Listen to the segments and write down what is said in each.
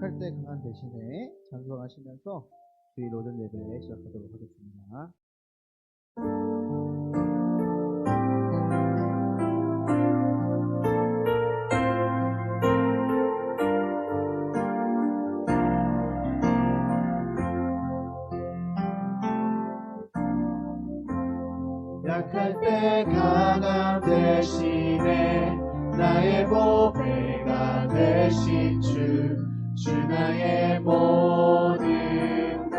약할 때 강한 대신에 찬송하시면서 주일 오전 예배 시작하도록 하겠습니다. 약할 때 강한 대신에 나의 보배가 되신 주 나의 모든 것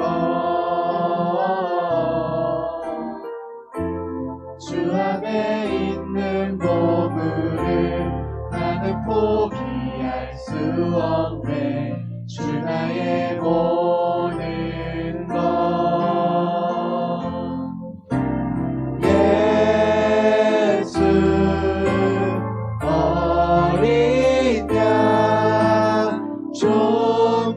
주 안에 있는 보물을 나는 포기할 수 없네 주 나의 모든 것 예수 어린 양 존귀한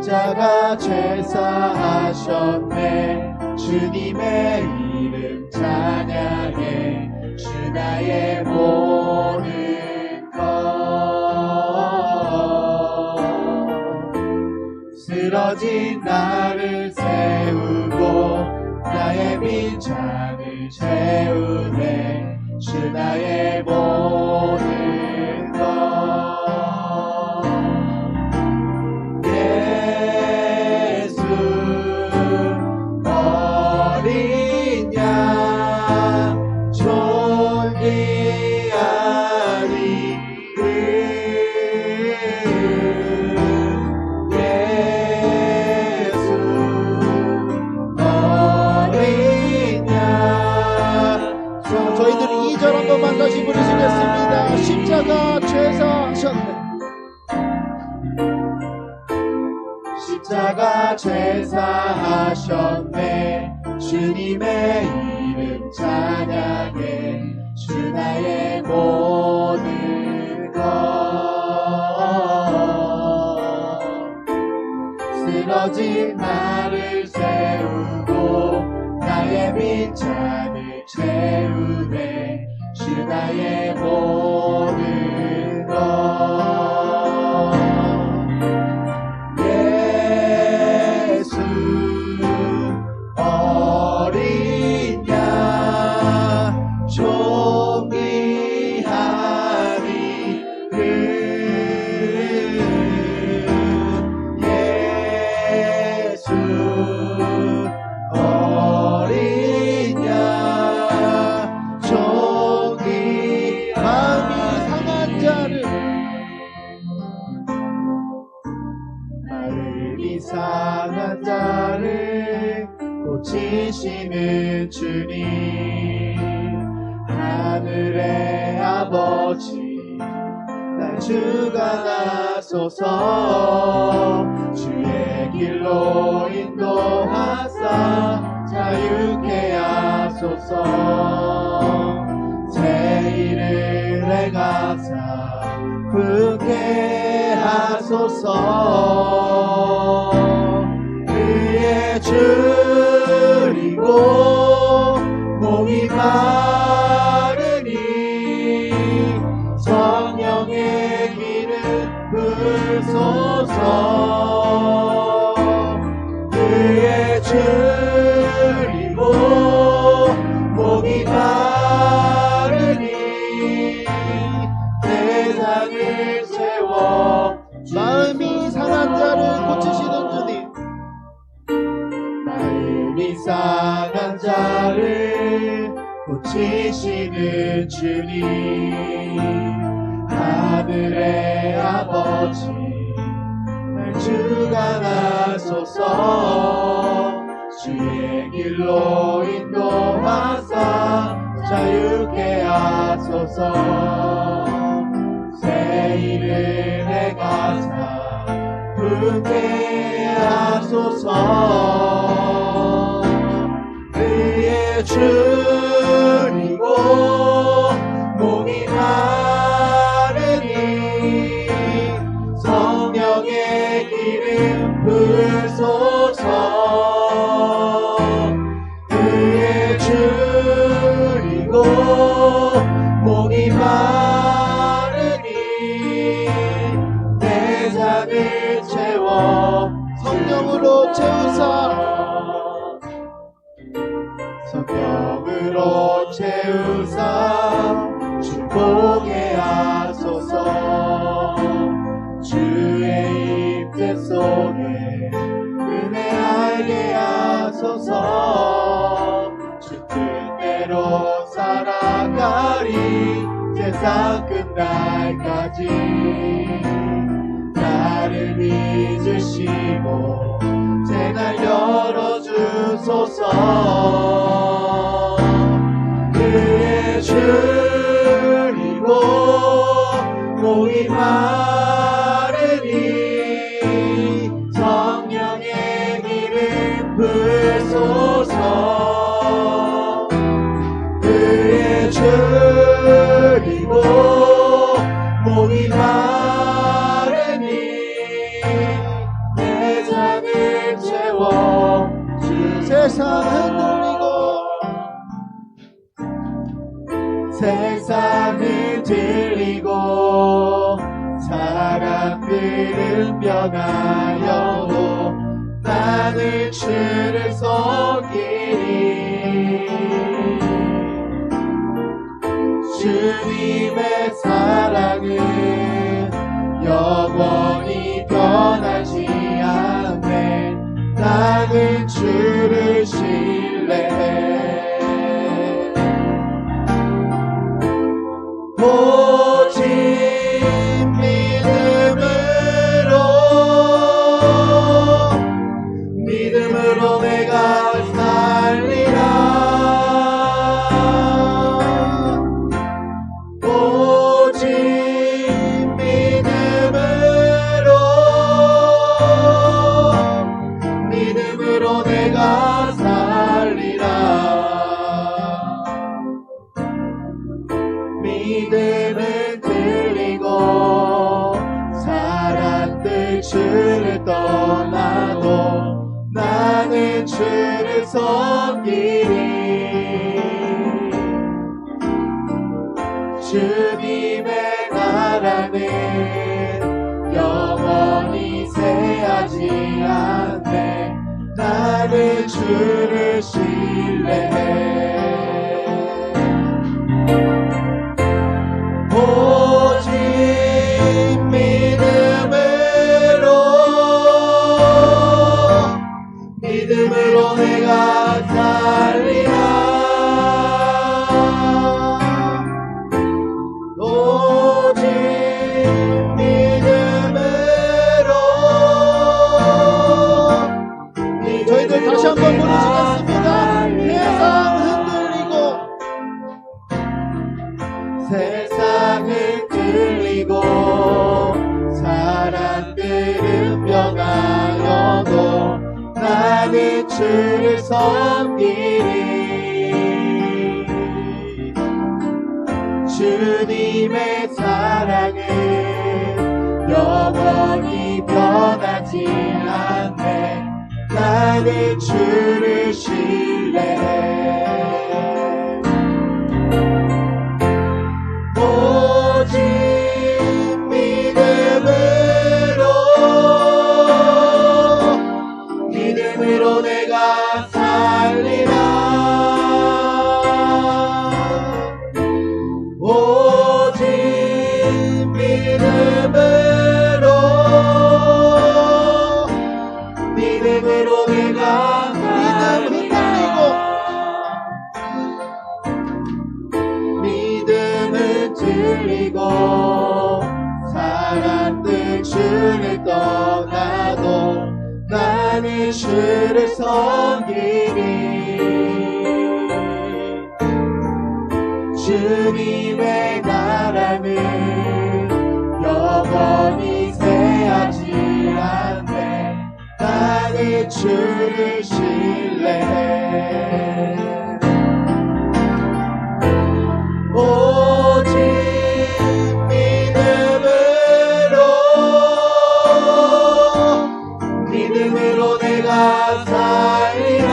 십자가 죄사하셨네. 주님의 이름 찬양해. 주 나의 모든 것. 쓰러진 나를 세우고 나의 빈잔을 채우네. 주 나의 모든 것. 예수 어린 양 존귀한 이름. 예수 어린 양. 저희들이 2절 한 번만 다시 부르시겠습니다. 십자가 죄사하셨네. 십자가 죄사하셨네. 주님의 이름 찬양해. 주 나의 모든 것. 쓰러진 나를 세우고 나의 빈잔을 채우네. 주 나의 모든 것. 예수 어린 양 존귀한 이름. 예수 어린 양 존귀한 마음이 상한 자를 마음이 상한 자를 고치시는 주님. 하늘의 아버지 날 주관하소서. 주의 길로 인도하사 자유케 하소서. 새 일을 행하사 부게 하소서. 의에 줄이고 목이 마르니 성령의 기름 부으소서. 의에 줄이고 목이 마르니 세상을 채워. 마음이 상한 자를 고치시는 주님. 마음이 상한 자를 고치시는 주님. 하늘의 아버지 날 주관하소서. 주의 길로 인도하사 자유케 하소서. 새 일을 행하사 부게 하소서. 의에 줄이고 목이 마르니 성령의 기름 부으소서. 의에 줄이고 목이 마르니 내 잔을 채워. 성령으로 채우사. 성령으로 채우사 축복해 하소서. 주의 임재 속에 은혜 알게 하소서. 주 뜻대로 살아가리 세상 끝날까지. 나를 믿으시고 새날 열어주소서. 의에 줄이고 목이 마르니 성령의 기름 부으소서. 의에 줄이고 목이 마르니 내 사람들은 변하여도 나는 주를 섬기리. 주님의 사랑은 영원히 변하지 않네. 나는 주를 신뢰해. 오직 믿음으로 내가 살리라. 오직 믿음으로 내가 살리라. 믿음은 들리고 사람들 주를 떠나도 나는 주를 섬기리. 주님의 나라는 영원히 쇠하지 않네. 나는 주를 신뢰해. 오직 믿음으로 내가 살리라. 오직 믿음으로. 저희들 다시 한번 부르시겠습니다. 세상은 들리고 사람들은 변하여도 나는 주를 섬기리. 주님의 사랑은 영원히 변하지 않네. 나는 주를 신뢰해. 오직 믿음으로 내가 살리라. 오직 믿음으로 내가 믿음은 들리고 사람들 주를 떠나도 나는 주를 섬기리. 주님의 나라는 영원히 쇠하지 않네. 나는 주를 신뢰해. 오직 믿음으로 내가 살리라.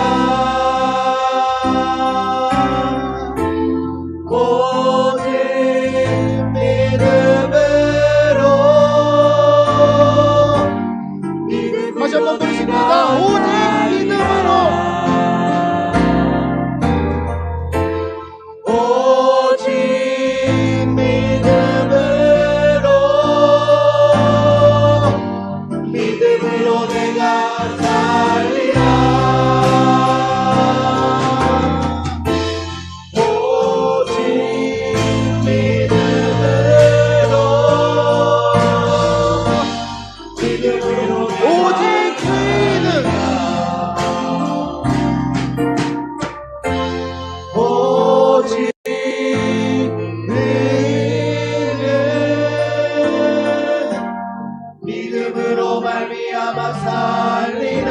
오직 믿음으로 다시 한번 부르십니다. 오직 믿음으로. 믿음으로 내가 살리라. 오직 믿음으로 오직 믿음. 오직 믿음으로 말미암아 살리라.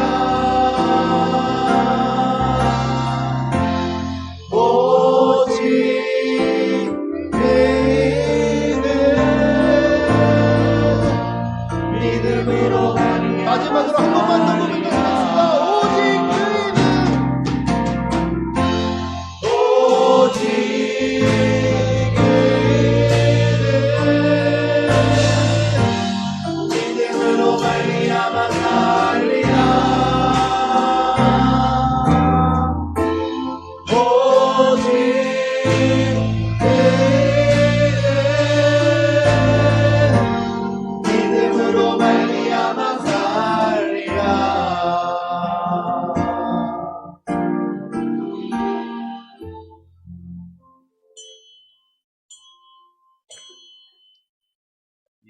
오직 믿음으로 말미암아 마지막으로 한 번만 더 부르겠습니다. 오직 오직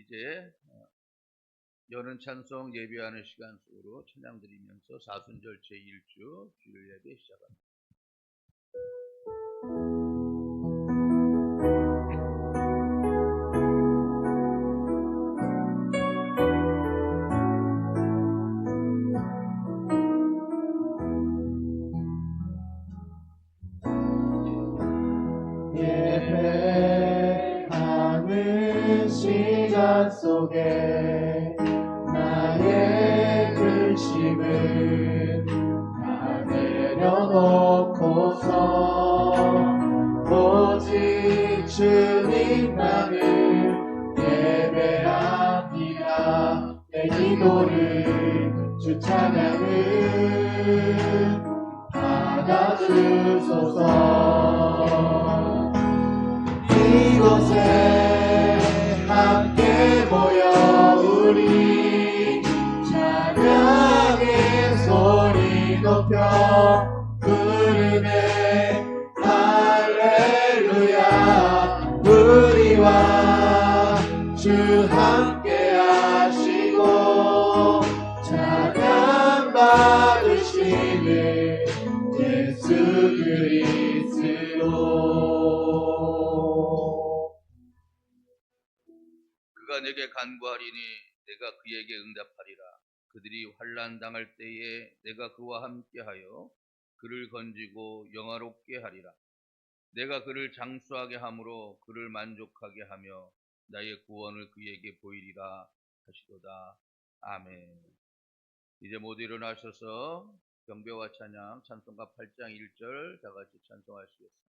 이제 여는 찬송 예배하는 시간 속으로 찬양 드리면서 사순절 제1주 주일 예배 시작합니다. 예배하는 시간 속에 나의 근심을 다 내려놓고서 오직 주님만을 예배합니다. 내 기도를 주 찬양을 받아주소서. 이곳에 함께 모여 우리 찬양의 소리 높여 부르네. 할렐루야. 우리와 주 함께 하시고 찬양 받으시는 예수 그리스도. 그가 내게 간구하리니 내가 그에게 응답하리라. 그들이 환난 당할 때에 내가 그와 함께하여 그를 건지고 영화롭게 하리라. 내가 그를 장수하게 함으로 그를 만족하게 하며 나의 구원을 그에게 보이리라 하시도다. 아멘. 이제 모두 일어나셔서 경배와 찬양 찬송가 8장 1절 다 같이 찬송하시겠습니다.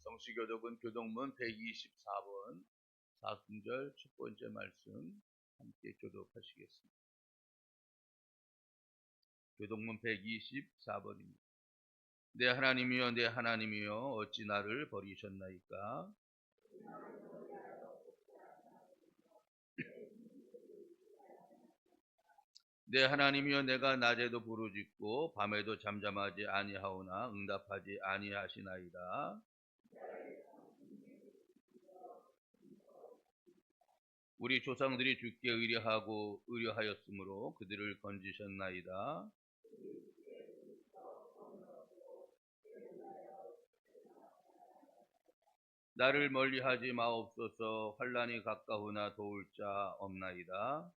성시교독은 교독문 124번 사순절 첫 번째 말씀 함께 교독하시겠습니다. 교독문 124번입니다. 내 하나님이여 내 하나님이여 어찌 나를 버리셨나이까. 내 하나님이여 내가 낮에도 부르짖고 밤에도 잠잠하지 아니하오나 응답하지 아니하시나이다. 우리 조상들이 주께 의뢰하였으므로 그들을 건지셨나이다. 나를 멀리하지 마옵소서. 환난이 가까우나 도울 자 없나이다.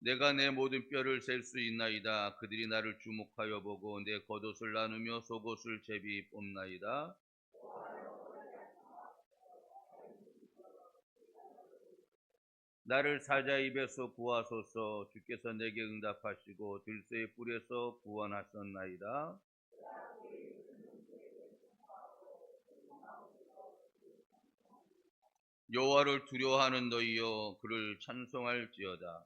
내가 내 모든 뼈를 셀 수 있나이다. 그들이 나를 주목하여 보고 내 겉옷을 나누며 속옷을 제비 뽑나이다. 나를 사자 입에서 구하소서. 주께서 내게 응답하시고 들새의 뿔에서 구원하셨나이다. 여호와를 두려워하는 너희여 그를 찬송할지어다.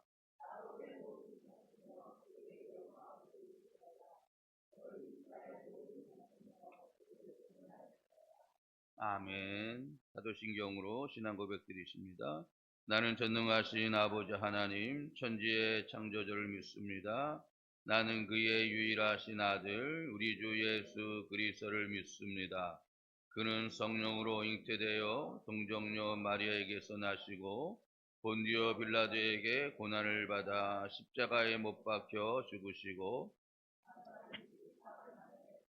아멘. 사도신경으로 신앙 고백 드리십니다. 나는 전능하신 아버지 하나님 천지의 창조주를 믿습니다. 나는 그의 유일하신 아들 우리 주 예수 그리스도를 믿습니다. 그는 성령으로 잉태되어 동정녀 마리아에게서 나시고 본디오 빌라도에게 고난을 받아 십자가에 못 박혀 죽으시고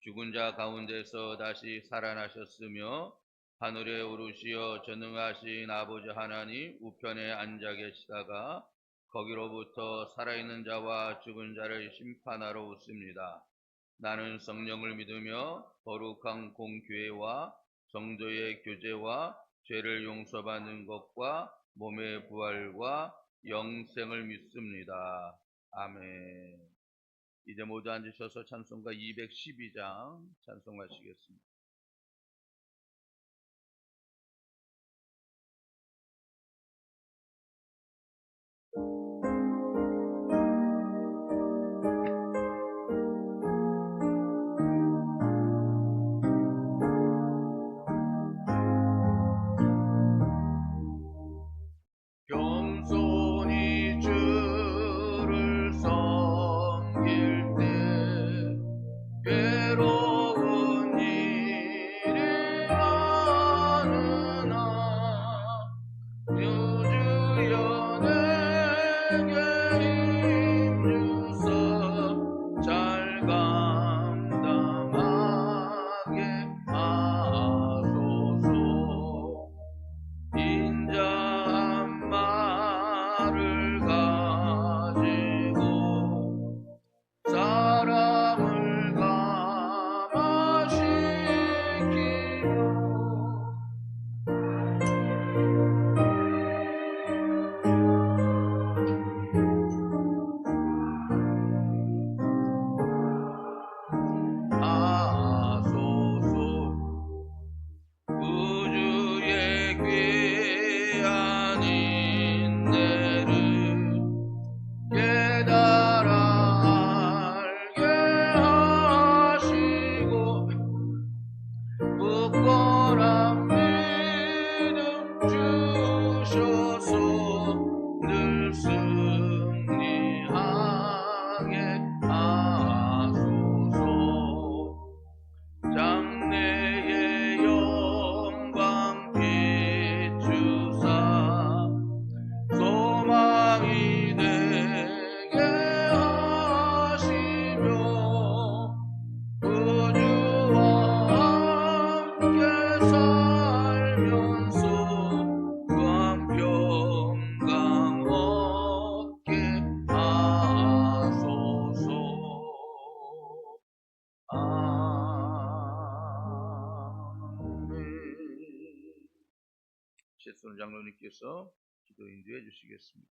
죽은 자 가운데서 다시 살아나셨으며 하늘에 오르시어 전능하신 아버지 하나님 우편에 앉아 계시다가 거기로부터 살아있는 자와 죽은 자를 심판하러 오십니다. 나는 성령을 믿으며 거룩한 공교회와 성도의 교제와 죄를 용서받는 것과 몸의 부활과 영생을 믿습니다. 아멘. 이제 모두 앉으셔서 찬송가 212장 찬송하시겠습니다. 겸손히 주를 섬길 때 괴로운 일이 많으나 주여 내게 힘주사 잘 감당하게 하소서. 인자한 말을 가지고 사람을 감화시키며 하소서. 우주의 귀한 인내를 깨달아 알게 하시고 굳건한 믿음 주셔서 늘 승리하게 하소서. 장래의 영광 비추사 소망이 되게 하시며 우주와 함께 살면서 또한 평강 얻게 하소서. 아멘. 최순 장로님께서 기도 인도해 주시겠습니다.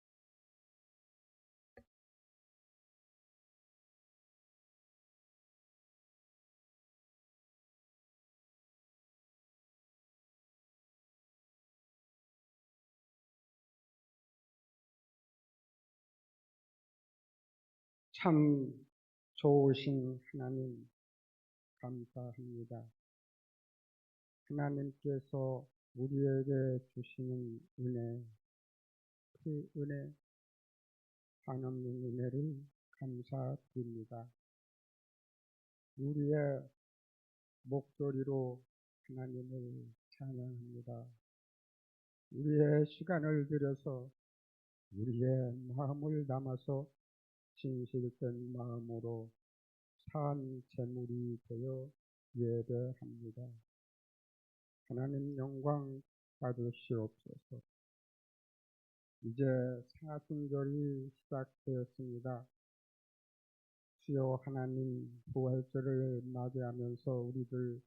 참 좋으신 하나님 감사합니다. 하나님께서 우리에게 주시는 은혜, 그 은혜, 한없는 은혜를 감사드립니다. 우리의 목소리로 하나님을 찬양합니다. 우리의 시간을 들여서 우리의 마음을 담아서 진실된 마음으로 산 제물이 되어 예배합니다. 하나님 영광 받으시옵소서. 이제 사순절이 시작되었습니다. 주여 하나님 부활절을 맞이하면서 우리들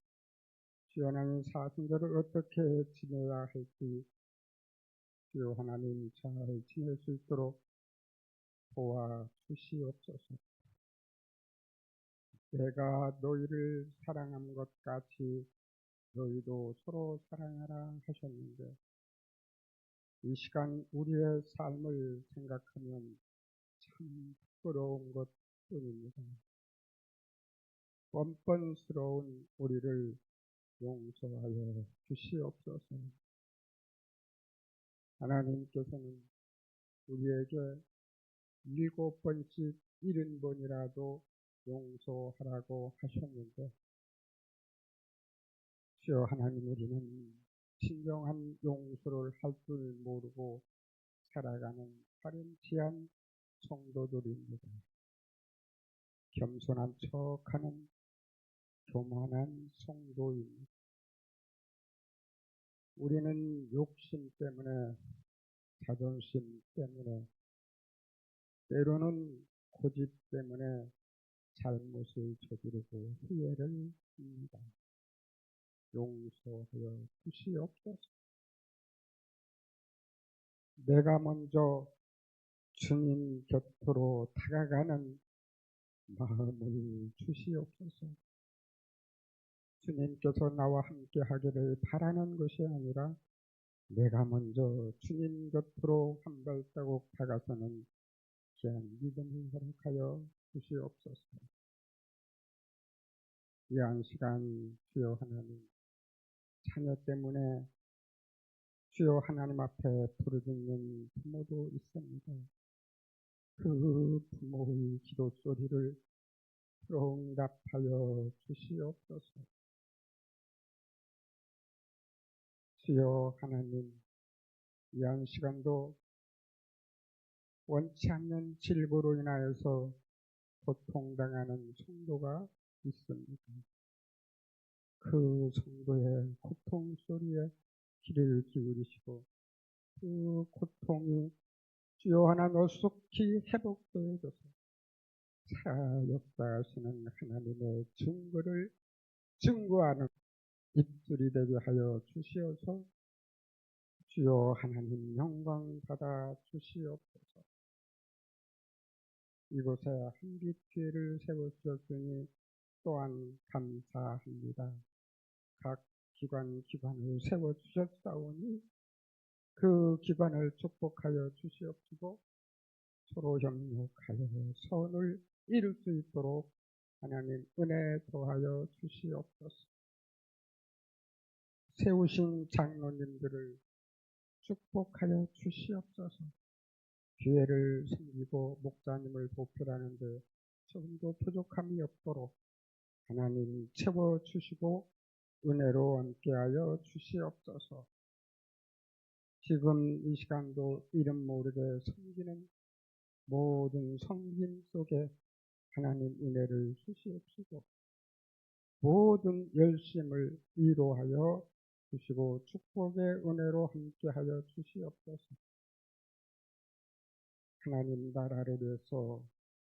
주여 하나님 사순절을 어떻게 지내야 할지 주여 하나님 잘 지낼 수 있도록 도와주시옵소서. 내가 너희를 사랑한 것 같이 너희도 서로 사랑하라 하셨는데 이 시간 우리의 삶을 생각하면 참 부끄러운 것뿐입니다. 뻔뻔스러운 우리를 용서하여 주시옵소서. 하나님께서는 우리에게 7번씩 70번이라도 용서하라고 하셨는데 주여 하나님 우리는 진정한 용서를 할 줄 모르고 살아가는 파렴치한 성도들입니다. 겸손한 척하는 교만한 성도입니다. 우리는 욕심 때문에, 자존심 때문에, 때로는 고집 때문에 잘못을 저지르고 후회를 합니다. 용서하여 주시옵소서. 내가 먼저 주님 곁으로 다가가는 마음을 주시옵소서. 주님께서 나와 함께 하기를 바라는 것이 아니라 내가 먼저 주님 곁으로 한 발자국 다가서는 귀한 믿음을 허락하여 주시옵소서. 귀한 시간 주여 하나님, 자녀 때문에 주여 하나님 앞에 부르짖는 부모도 있습니다. 그 부모의 기도 소리를 응답하여 주시옵소서. 주여 하나님, 이한 시간도 원치 않는 질고로 인하여서 고통당하는 성도가 있습니다. 그 성도의 고통 소리에 귀를 기울이시고 그 고통이 주여 하나 노속히 회복되어져서 살아 역사하시는 하나님의 증거를 증거하는 입술이 되게 하여 주시어서 주여 하나님 영광 받아 주시옵소서. 이곳에 한빛교회를 세워주셨으니 또한 감사합니다. 각 기관을 세워주셨사오니 그 기관을 축복하여 주시옵시고 서로 협력하여 선을 이룰 수 있도록 하나님 은혜 더하여 주시옵소서. 세우신 장로님들을 축복하여 주시옵소서. 교회를 섬기고 목사님을 보필하는데 조금도 부족함이 없도록 하나님 채워주시고 은혜로 함께하여 주시옵소서. 지금 이 시간도 이름 모르게 섬기는 모든 성김 속에 하나님 은혜를 주시옵시고 모든 열심을 위로하여 주시고 축복의 은혜로 함께하여 주시옵소서. 하나님 나라를 위해서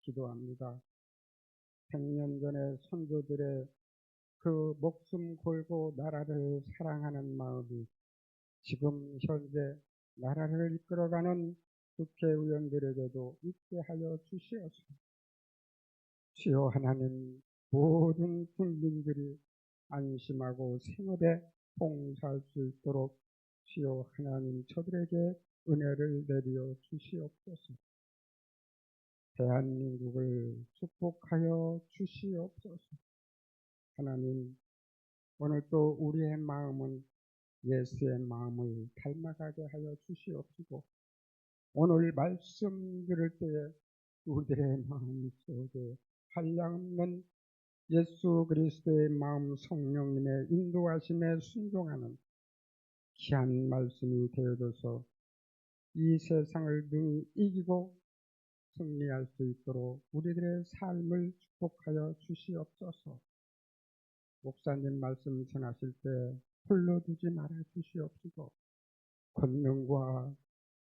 기도합니다. 100년 전에 선조들의 그 목숨 걸고 나라를 사랑하는 마음이 지금 현재 나라를 이끌어가는 국회의원들에게도 있게 하여 주시옵소서. 주여 하나님, 모든 국민들이 안심하고 생업에 봉사할 수 있도록 주여 하나님 저들에게 은혜를 내려 주시옵소서. 대한민국을 축복하여 주시옵소서. 하나님, 오늘도 우리의 마음은 예수의 마음을 닮아가게 하여 주시옵시고 오늘 말씀 들을 때에 우리들의 마음 속에 한량없는 예수 그리스도의 마음 성령님의 인도하심에 순종하는 귀한 말씀이 되어져서 이 세상을 능히 이기고 승리할 수 있도록 우리들의 삶을 축복하여 주시옵소서. 목사님 말씀 전하실 때 홀로 두지 말아 주시옵시고 권능과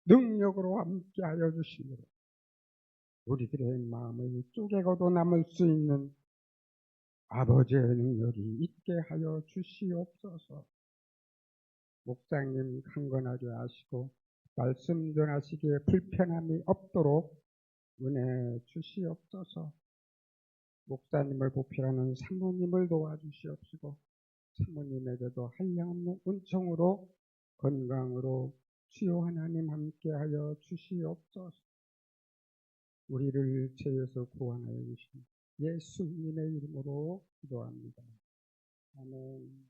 능력으로 함께하여 주시므로 우리들의 마음을 쪼개고도 남을 수 있는 아버지의 능력이 있게 하여 주시옵소서. 목사님 강건하게 하시고 말씀 전하시기에 불편함이 없도록 은혜 주시옵소서. 목사님을 보필하는 사모님을 도와주시옵시고 사모님에게도 한량없는 은총으로 건강으로 주여 하나님 함께하여 주시옵소서. 우리를 죄에서 구원하여 주신 예수님의 이름으로 기도합니다. 아멘.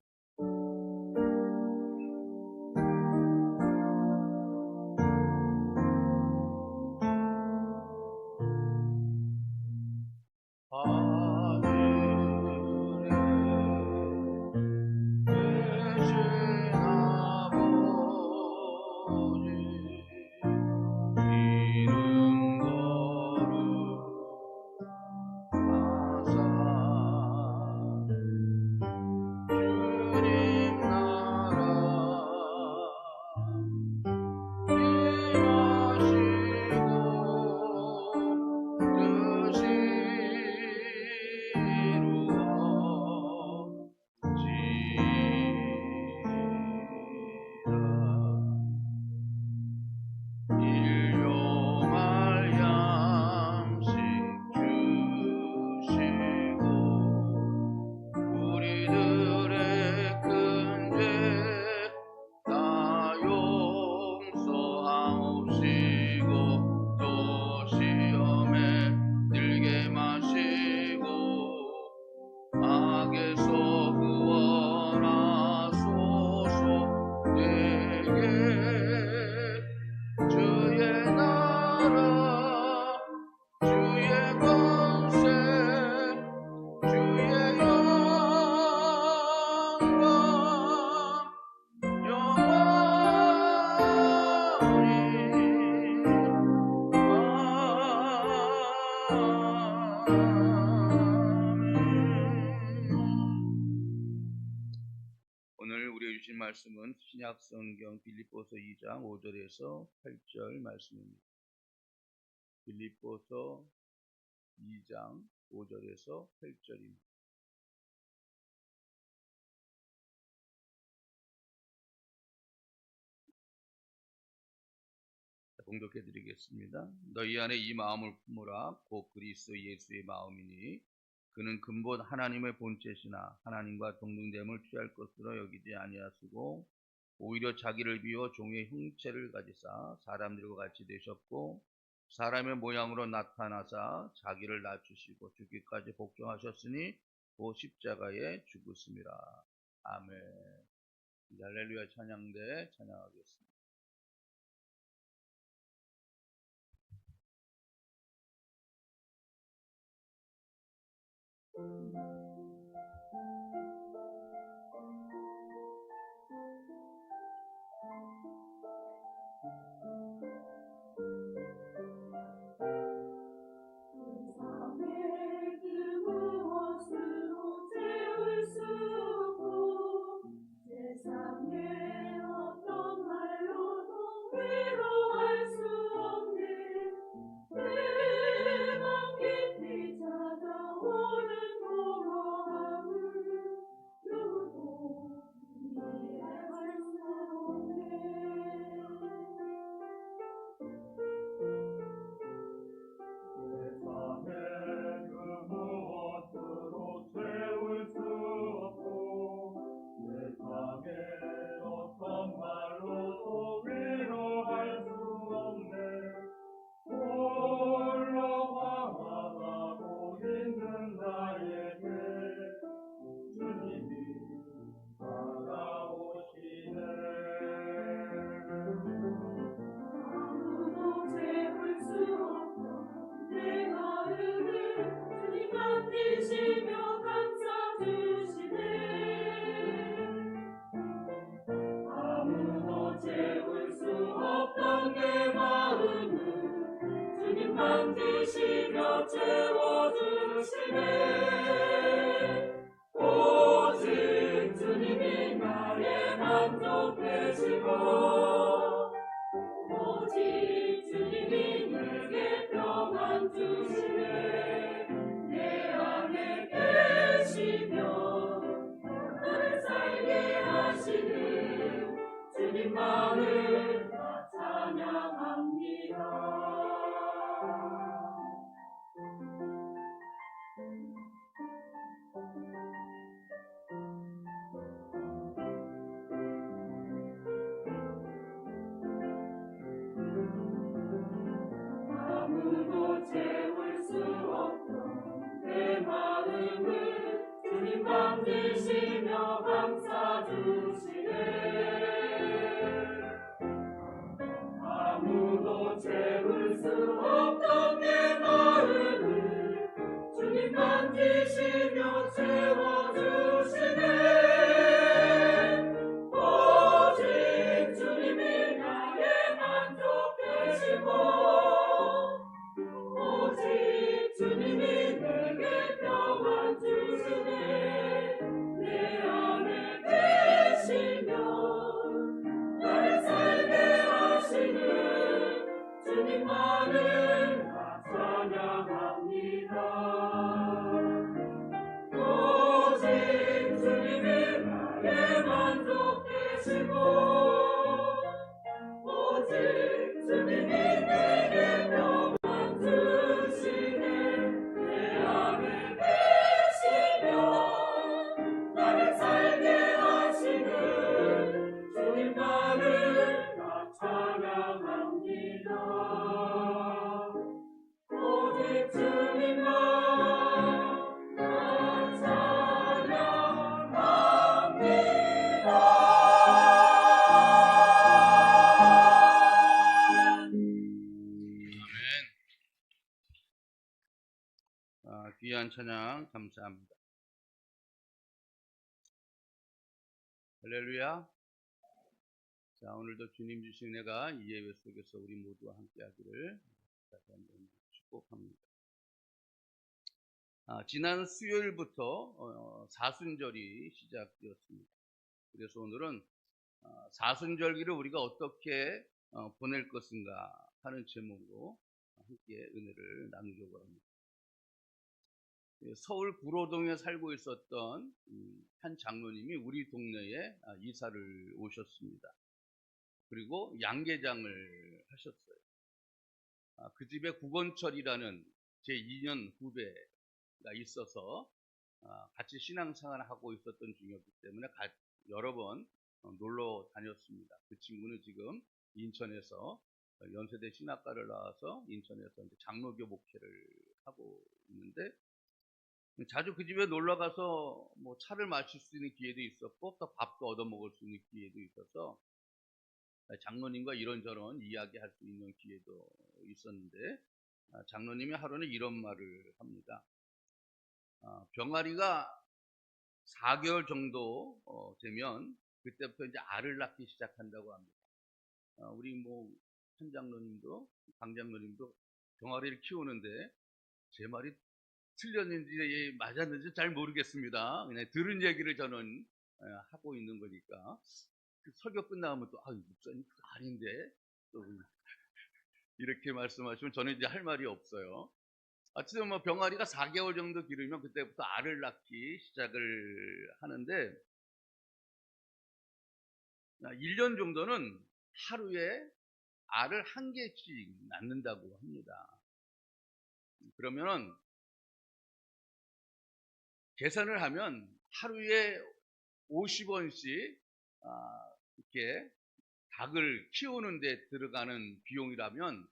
주님 나라 신약 성경 빌립보서 2장 5절에서 8절 말씀입니다. 빌립보서 2장 5절에서 8절입니다. 봉독해 드리겠습니다. 너희 안에 이 마음을 품으라. 곧 그리스도 예수의 마음이니 그는 근본 하나님의 본체시나 하나님과 동등됨을 취할 것으로 여기지 아니하시고 오히려 자기를 비워 종의 형체를 가지사 사람들과 같이 되셨고 사람의 모양으로 나타나사 자기를 낮추시고 죽기까지 복종하셨으니 그 십자가에 죽으심이라. 아멘. 할렐루야 찬양대 찬양하겠습니다. 세상의 그 무엇으로 채울 수 없고 세상의 어떤 말로도 위로할 수 없네. 내 맘 깊이 찾아오는 공허함을 누구도 이해할 수 없네. 세상의 그 무엇으로 채울 수 없고 세상의 어떤 말로도 위로할 수 없네. 홀로 방황하고 있는 나에게 주님이 다가오시네. 아무도 채울 수 없던 내 마음을 주님 만드시며 감싸주시네. 아무도 채울 수 없던 내 마음을 주님 만드시며 채워주시네. 오직 주님이 나의 만족 되시고 오직 주님이 내게 평안 주시네. 내 안에 계시며 나를 살게 하시는 주님만을 나 찬양합니다. 아무도 채울 수 없던 내 마음을 주님 만드시며 감싸주시네. 아무도 채울 수 없던 내 마음을 주님 만드시며 채워주시네. 오직 주님이 나의 만족 되시고 오직 주님이 내게 평안 주시네. 내 안에 계시며 나를 살게 하시는 주님만을 나 찬양합니다. 오직 주님이 나의 만족 되시고 오직 주님이 내게 평안 주시네. 내 안에 계시며 나를 살게 하시는 주님만을 나 찬양합니다. 오직 주님만 나 찬양합니다. 귀한 찬양 감사합니다. 할렐루야. 자, 오늘도 주님 주신 은혜가 이 예배 속에서 우리 모두와 함께 하기를 다시 한번 축복합니다. 지난 수요일부터 사순절이 시작되었습니다. 그래서 오늘은 사순절기를 우리가 어떻게 보낼 것인가 하는 제목으로 함께 은혜를 나누려고 합니다. 서울 구로동에 살고 있었던 한 장로님이 우리 동네에 이사를 오셨습니다. 그리고 양계장을 하셨어요. 그 집에 구건철이라는 제 2년 후배가 있어서 같이 신앙생활을 하고 있었던 중이었기 때문에 여러 번 놀러 다녔습니다. 그 친구는 지금 인천에서 연세대 신학과를 나와서 인천에서 이제 장로교 목회를 하고 있는데, 자주 그 집에 놀러 가서 뭐 차를 마실 수 있는 기회도 있었고 또 밥도 얻어 먹을 수 있는 기회도 있어서 장로님과 이런저런 이야기할 수 있는 기회도 있었는데, 장로님이 하루는 이런 말을 합니다. 병아리가 4개월 정도 되면 그때부터 이제 알을 낳기 시작한다고 합니다. 우리 뭐 한 장로님도 강 장로님도 병아리를 키우는데 제 말이 틀렸는지 맞았는지 잘 모르겠습니다. 그냥 들은 얘기를 저는 하고 있는 거니까. 그 설교 끝나면 또 목사님 그거 아닌데 또 이렇게 말씀하시면 저는 이제 할 말이 없어요. 어쨌든 뭐 병아리가 4개월 정도 기르면 그때부터 알을 낳기 시작을 하는데, 1년 정도는 하루에 알을 1개씩 낳는다고 합니다. 그러면은 계산을 하면 하루에 50원씩 이렇게 닭을 키우는 데 들어가는 비용이라면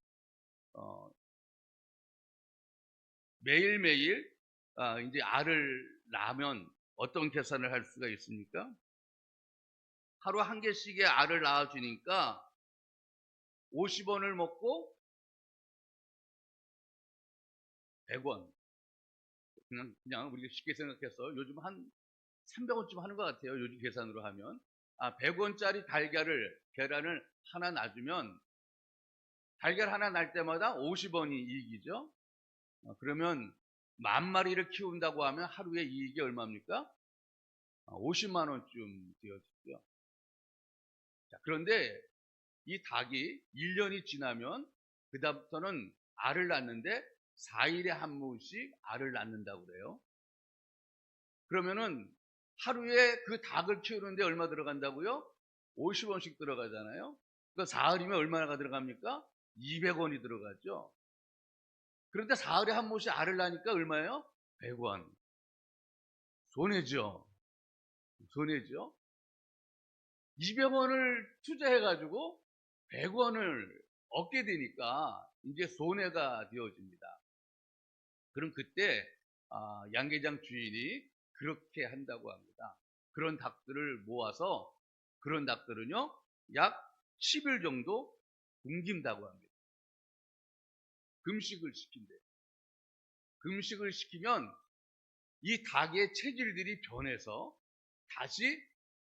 매일매일 이제 알을 낳으면 어떤 계산을 할 수가 있습니까? 하루 1개씩의 알을 낳아주니까 50원을 먹고 100원. 그냥 우리가 쉽게 생각해서 요즘 한 300원쯤 하는 것 같아요. 요즘 계산으로 하면. 100원짜리 계란을 하나 놔주면 달걀 하나 날 때마다 50원이 이익이죠. 그러면 10,000마리를 키운다고 하면 하루에 이익이 얼마입니까? 50만 원쯤 되어지죠. 그런데 이 닭이 1년이 지나면 그 다음부터는 알을 낳는데 4일에 한 번씩 알을 낳는다고 그래요. 그러면은 하루에 그 닭을 키우는데 얼마 들어간다고요? 50원씩 들어가잖아요. 그러니까 사흘이면 얼마나 들어갑니까? 200원이 들어가죠. 그런데 사흘에 한 번씩 알을 낳으니까 얼마예요? 100원. 손해죠. 손해죠. 200원을 투자해가지고 100원을 얻게 되니까 이제 손해가 되어집니다. 그럼 그때 양계장 주인이 그렇게 한다고 합니다. 그런 닭들을 모아서 그런 닭들은요 약 10일 정도 굶긴다고 합니다. 금식을 시킨대. 금식을 시키면 이 닭의 체질들이 변해서 다시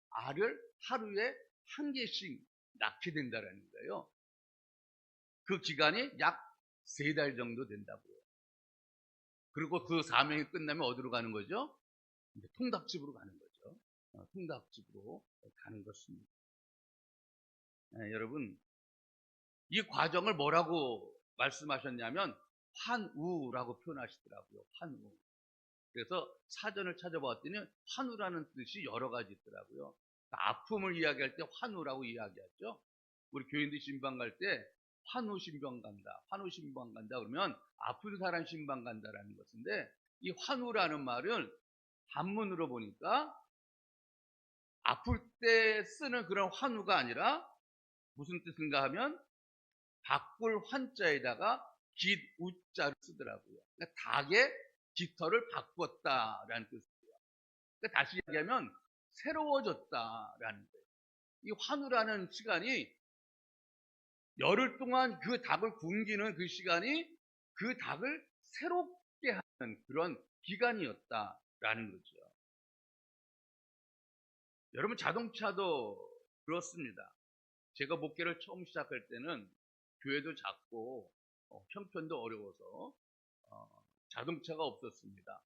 알을 하루에 1개씩 낳게 된다는 거예요. 그 기간이 약 3달 정도 된다고요. 그리고 그 사명이 끝나면 어디로 가는 거죠? 통닭집으로 가는 거죠. 통닭집으로 가는 것입니다. 여러분, 이 과정을 뭐라고 말씀하셨냐면 환우라고 표현하시더라고요. 환우. 그래서 사전을 찾아봤더니 환우라는 뜻이 여러 가지 있더라고요. 아픔을 이야기할 때 환우라고 이야기하죠. 우리 교인들 신방 갈 때 환우 신방 간다, 환우 신방 간다 그러면 아픈 사람 신방 간다라는 것인데, 이 환우라는 말은 한문으로 보니까 아플 때 쓰는 그런 환우가 아니라 무슨 뜻인가 하면 바꿀 환자에다가 깃 우자를 쓰더라고요. 그러니까 닭의 깃털을 바꿨다라는 뜻이에요. 그러니까 다시 얘기하면 새로워졌다라는 거예요. 이 환우라는 시간이 열흘 동안 그 닭을 굶기는 그 시간이 그 닭을 새롭게 하는 그런 기간이었다라는 거죠. 여러분, 자동차도 그렇습니다. 제가 목회를 처음 시작할 때는 교회도 작고 형편도 어려워서 자동차가 없었습니다.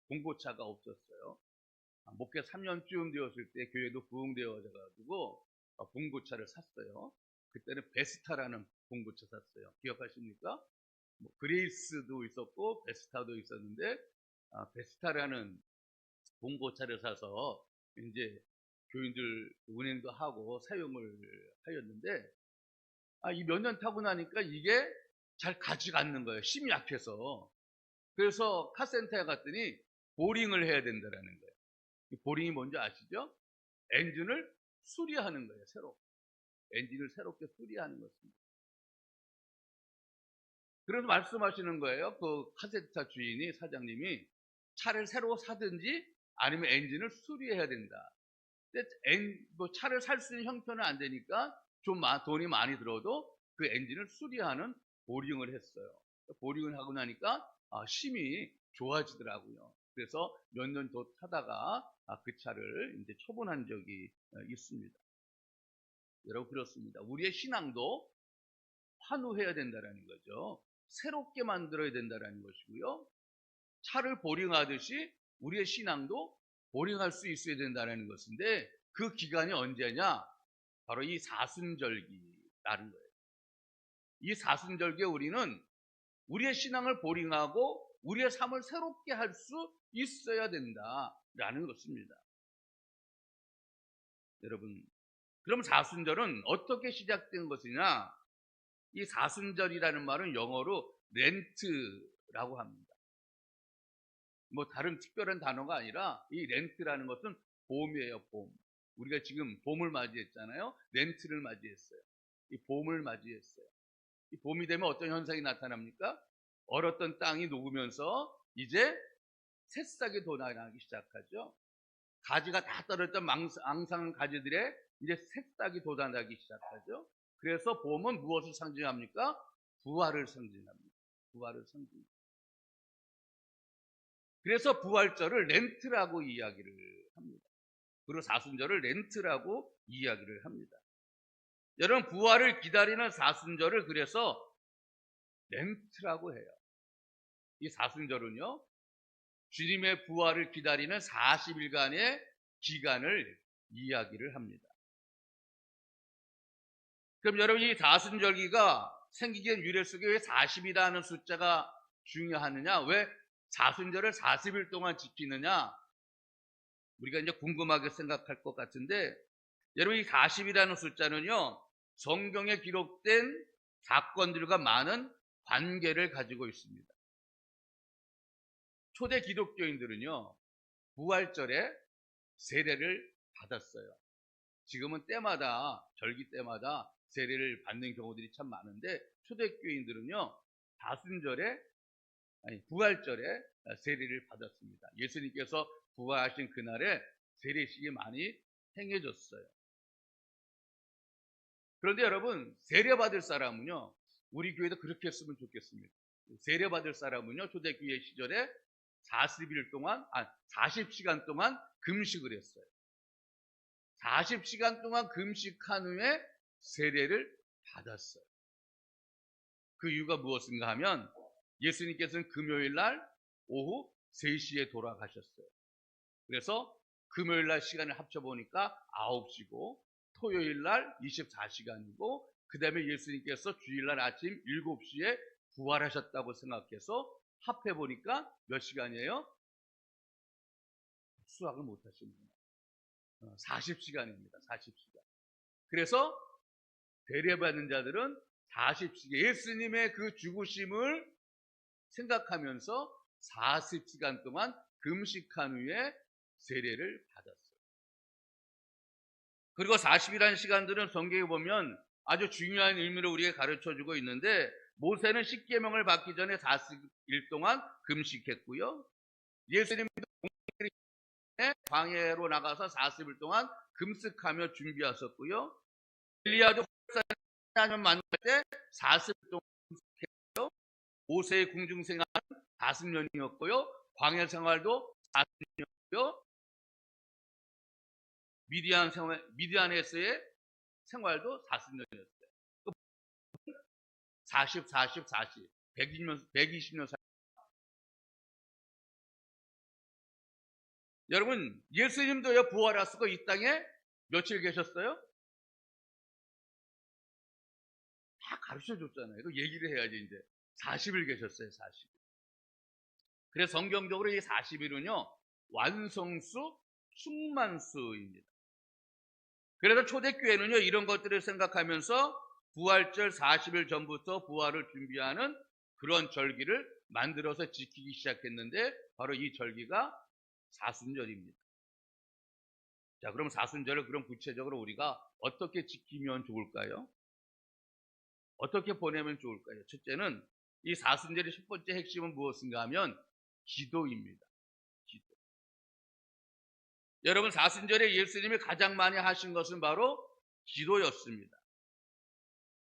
공고차가 없었어요. 목회 3년쯤 되었을 때 교회도 부흥되어져 가지고 봉고차를 샀어요. 그때는 베스타라는 봉고차 샀어요. 기억하십니까? 뭐 그레이스도 있었고 베스타도 있었는데 베스타라는 봉고차를 사서 이제 교인들 운행도 하고 사용을 하였는데 이 몇 년 타고 나니까 이게 잘 가지가 않는 거예요. 힘이 약해서. 그래서 카센터에 갔더니 보링을 해야 된다라는 거예요. 이 보링이 뭔지 아시죠? 엔진을 수리하는 거예요. 새로. 엔진을 새롭게 수리하는 것입니다. 그래서 말씀하시는 거예요. 그 카센터 주인이, 사장님이 차를 새로 사든지 아니면 엔진을 수리해야 된다. 근데 차를 살 수 있는 형편은 안 되니까 좀 돈이 많이 들어도 그 엔진을 수리하는 보링을 했어요. 보링을 하고 나니까 힘이 좋아지더라고요. 그래서 몇 년 더 타다가 그 차를 이제 처분한 적이 있습니다. 여러분, 그렇습니다. 우리의 신앙도 환우해야 된다는 거죠. 새롭게 만들어야 된다는 것이고요. 차를 보링하듯이 우리의 신앙도 보링할 수 있어야 된다는 것인데 그 기간이 언제냐? 바로 이 사순절기라는 거예요. 이 사순절기에 우리는 우리의 신앙을 보링하고 우리의 삶을 새롭게 할 수 있어야 된다라는 것입니다. 여러분, 그럼 사순절은 어떻게 시작된 것이냐? 이 사순절이라는 말은 영어로 렌트라고 합니다. 뭐 다른 특별한 단어가 아니라 이 렌트라는 것은 봄이에요, 봄. 우리가 지금 봄을 맞이했잖아요. 렌트를 맞이했어요. 이 봄을 맞이했어요. 이 봄이 되면 어떤 현상이 나타납니까? 얼었던 땅이 녹으면서 이제 새싹이 돋아나기 시작하죠. 가지가 다 떨어졌던 앙상한 가지들의 이제 새싹이 돋아나기 시작하죠. 그래서 봄은 무엇을 상징합니까? 부활을 상징합니다. 부활을 상징합니다. 그래서 부활절을 렌트라고 이야기를 합니다. 그리고 사순절을 렌트라고 이야기를 합니다. 여러분, 부활을 기다리는 사순절을 그래서 렌트라고 해요. 이 사순절은요, 주님의 부활을 기다리는 40일간의 기간을 이야기를 합니다. 그럼 여러분, 이 사순절기가 생기게 유래 속에 왜 40이라는 숫자가 중요하느냐? 왜 사순절을 40일 동안 지키느냐? 우리가 이제 궁금하게 생각할 것 같은데, 여러분, 이 40이라는 숫자는요, 성경에 기록된 사건들과 많은 관계를 가지고 있습니다. 초대 기독교인들은요, 부활절에 세례를 받았어요. 지금은 때마다, 절기 때마다 세례를 받는 경우들이 참 많은데, 초대교인들은요, 부활절에 세례를 받았습니다. 예수님께서 부활하신 그날에 세례식이 많이 행해졌어요. 그런데 여러분, 세례받을 사람은요, 우리 교회도 그렇게 했으면 좋겠습니다. 세례받을 사람은요, 초대교회 시절에 40시간 동안 금식을 했어요. 40시간 동안 금식한 후에 세례를 받았어요. 그 이유가 무엇인가 하면 예수님께서는 금요일 날 오후 3시에 돌아가셨어요. 그래서 금요일 날 시간을 합쳐보니까 9시고 토요일 날 24시간이고 그 다음에 예수님께서 주일날 아침 7시에 부활하셨다고 생각해서 합해보니까 몇 시간이에요? 수학을 못하시는구나. 40시간입니다. 40시간. 그래서 세례받는 자들은 40시간, 예수님의 그 죽으심을 생각하면서 40시간 동안 금식한 후에 세례를 받았어요. 그리고 40이라는 시간들은 성경에 보면 아주 중요한 의미를 우리에게 가르쳐주고 있는데, 모세는 십계명을 받기 전에 40일 동안 금식했고요. 예수님도 광야로 나가서 40일 동안 금식하며 준비하셨고요. 엘리야도 하나님 만날 때 40일 동안 금식했고요. 모세의 궁중 생활은 40년이었고요. 광야 생활도 40년이었고요. 미디안에서의 생활도 40년이었어요. 40, 120년 여러분, 예수님도요, 부활하시고 이 땅에 며칠 계셨어요? 다 가르쳐 줬잖아요. 이거 얘기를 해야지, 이제. 40일 계셨어요, 40일. 그래서 성경적으로 이 40일은요, 완성수, 충만수입니다. 그래서 초대교회는요, 이런 것들을 생각하면서 부활절 40일 전부터 부활을 준비하는 그런 절기를 만들어서 지키기 시작했는데, 바로 이 절기가 사순절입니다. 자, 그럼 사순절을 그럼 구체적으로 우리가 어떻게 지키면 좋을까요? 어떻게 보내면 좋을까요? 첫째는 이 사순절의 첫 번째 핵심은 무엇인가 하면 기도입니다. 기도. 여러분, 사순절에 예수님이 가장 많이 하신 것은 바로 기도였습니다.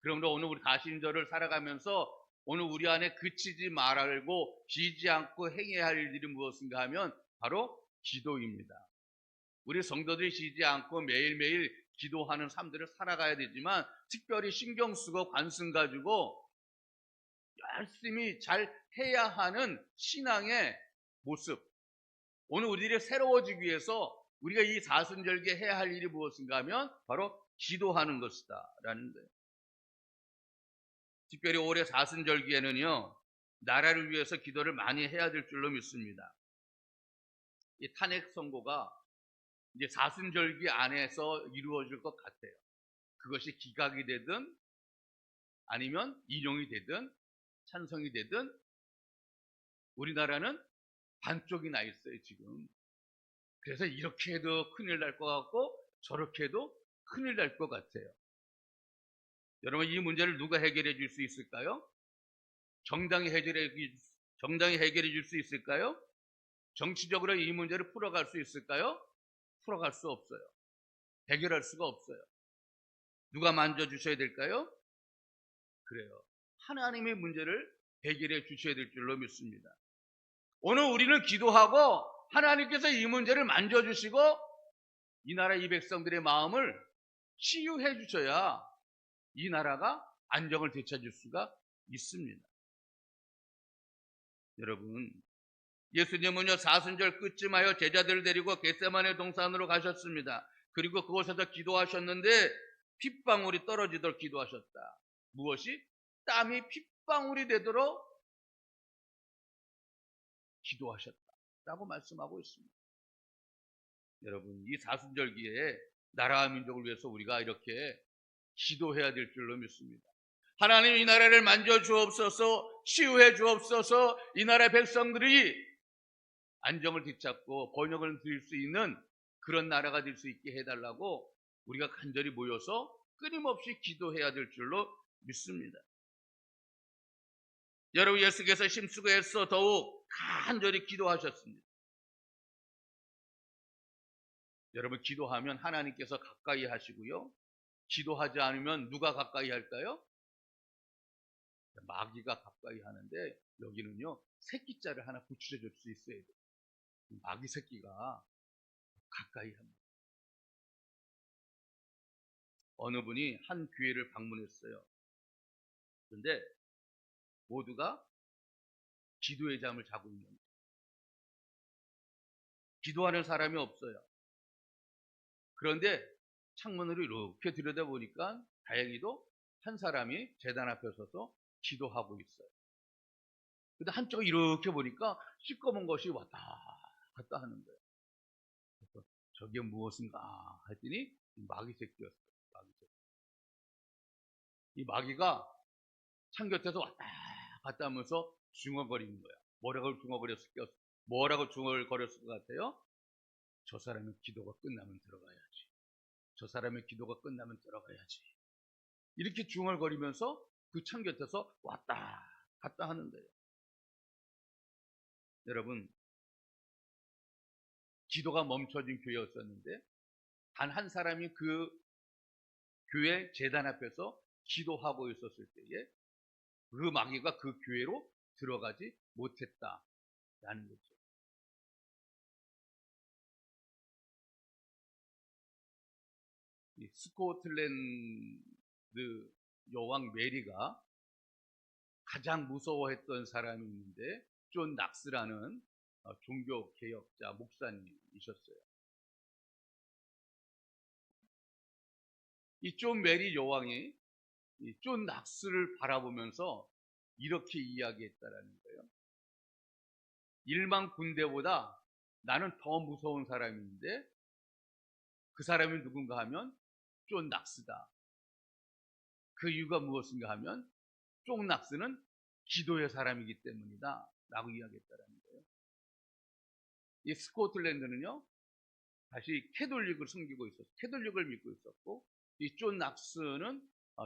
그러므로 오늘 우리 가신절을 살아가면서 오늘 우리 안에 그치지 말고 쉬지 않고 행해야 할 일이 무엇인가 하면 바로 기도입니다. 우리 성도들이 쉬지 않고 매일매일 기도하는 삶들을 살아가야 되지만, 특별히 신경 쓰고 관심 가지고 열심히 잘 해야 하는 신앙의 모습, 오늘 우리들이 새로워지기 위해서 우리가 이 사순절기에 해야 할 일이 무엇인가 하면 바로 기도하는 것이다 라는 거예요. 특별히 올해 사순절기에는요, 나라를 위해서 기도를 많이 해야 될 줄로 믿습니다. 이 탄핵 선고가 이제 사순절기 안에서 이루어질 것 같아요. 그것이 기각이 되든 아니면 인용이 되든 찬성이 되든 우리나라는 반쪽이 나 있어요, 지금. 그래서 이렇게 해도 큰일 날 것 같고 저렇게 해도 큰일 날 것 같아요. 여러분, 이 문제를 누가 해결해 줄 수 있을까요? 정당이 해결해 줄 수 있을까요? 정치적으로 이 문제를 풀어갈 수 있을까요? 풀어갈 수 없어요. 해결할 수가 없어요. 누가 만져주셔야 될까요? 그래요. 하나님의 문제를 해결해 주셔야 될 줄로 믿습니다. 오늘 우리는 기도하고 하나님께서 이 문제를 만져주시고 이 나라 이 백성들의 마음을 치유해 주셔야 이 나라가 안정을 되찾을 수가 있습니다. 여러분, 예수님은요, 사순절 끝쯤하여 제자들을 데리고 겟세마네 동산으로 가셨습니다. 그리고 그곳에서 기도하셨는데 핏방울이 떨어지도록 기도하셨다. 무엇이? 땀이 핏방울이 되도록 기도하셨다라고 말씀하고 있습니다. 여러분, 이 사순절기에 나라와 민족을 위해서 우리가 이렇게 기도해야 될 줄로 믿습니다. 하나님, 이 나라를 만져주옵소서, 치유해 주옵소서, 이 나라 백성들이 안정을 되찾고 번영을 드릴 수 있는 그런 나라가 될 수 있게 해달라고 우리가 간절히 모여서 끊임없이 기도해야 될 줄로 믿습니다. 여러분, 예수께서 힘쓰고 애써 더욱 간절히 기도하셨습니다. 여러분, 기도하면 하나님께서 가까이 하시고요, 기도하지 않으면 누가 가까이 할까요? 마귀가 가까이 하는데, 여기는요, 새끼자를 하나 붙여줄 수 있어야 돼요. 마귀 새끼가 가까이 합니다. 어느 분이 한 교회를 방문했어요. 그런데 모두가 기도의 잠을 자고 있는 거예요. 기도하는 사람이 없어요. 그런데 창문으로 이렇게 들여다보니까 다행히도 한 사람이 제단 앞에 서서 기도하고 있어요. 근데 한쪽에 이렇게 보니까 시꺼먼 것이 왔다 갔다 하는 거예요. 그래서 저게 무엇인가 했더니 마귀 새끼였어요. 마귀 새끼. 이 마귀가 창 곁에서 왔다 갔다 하면서 중얼거리는 거야. 뭐라고 중얼거렸을 것 같아요? 저 사람의 기도가 끝나면 들어가야지. 저 사람의 기도가 끝나면 들어가야지. 이렇게 중얼거리면서 그 창 곁에서 왔다 갔다 하는 거예요. 여러분, 기도가 멈춰진 교회였었는데 단 한 사람이 그 교회 제단 앞에서 기도하고 있었을 때에 그 마귀가 그 교회로 들어가지 못했다라는 거죠. 이 스코틀랜드 여왕 메리가 가장 무서워했던 사람이 있는데, 존 낙스라는 종교 개혁자 목사님이셨어요. 이 존 메리 여왕이 이 존 낙스를 바라보면서 이렇게 이야기했다라는 거예요. 일반 군대보다 나는 더 무서운 사람인데 그 사람이 누군가 하면 존 낙스다. 그 이유가 무엇인가 하면 존 낙스는 기도의 사람이기 때문이다 라고 이야기했다라는 거예요. 이 스코틀랜드는요 다시 캐톨릭을 섬기고 있었고 캐톨릭을 믿고 있었고 이 존 낙스는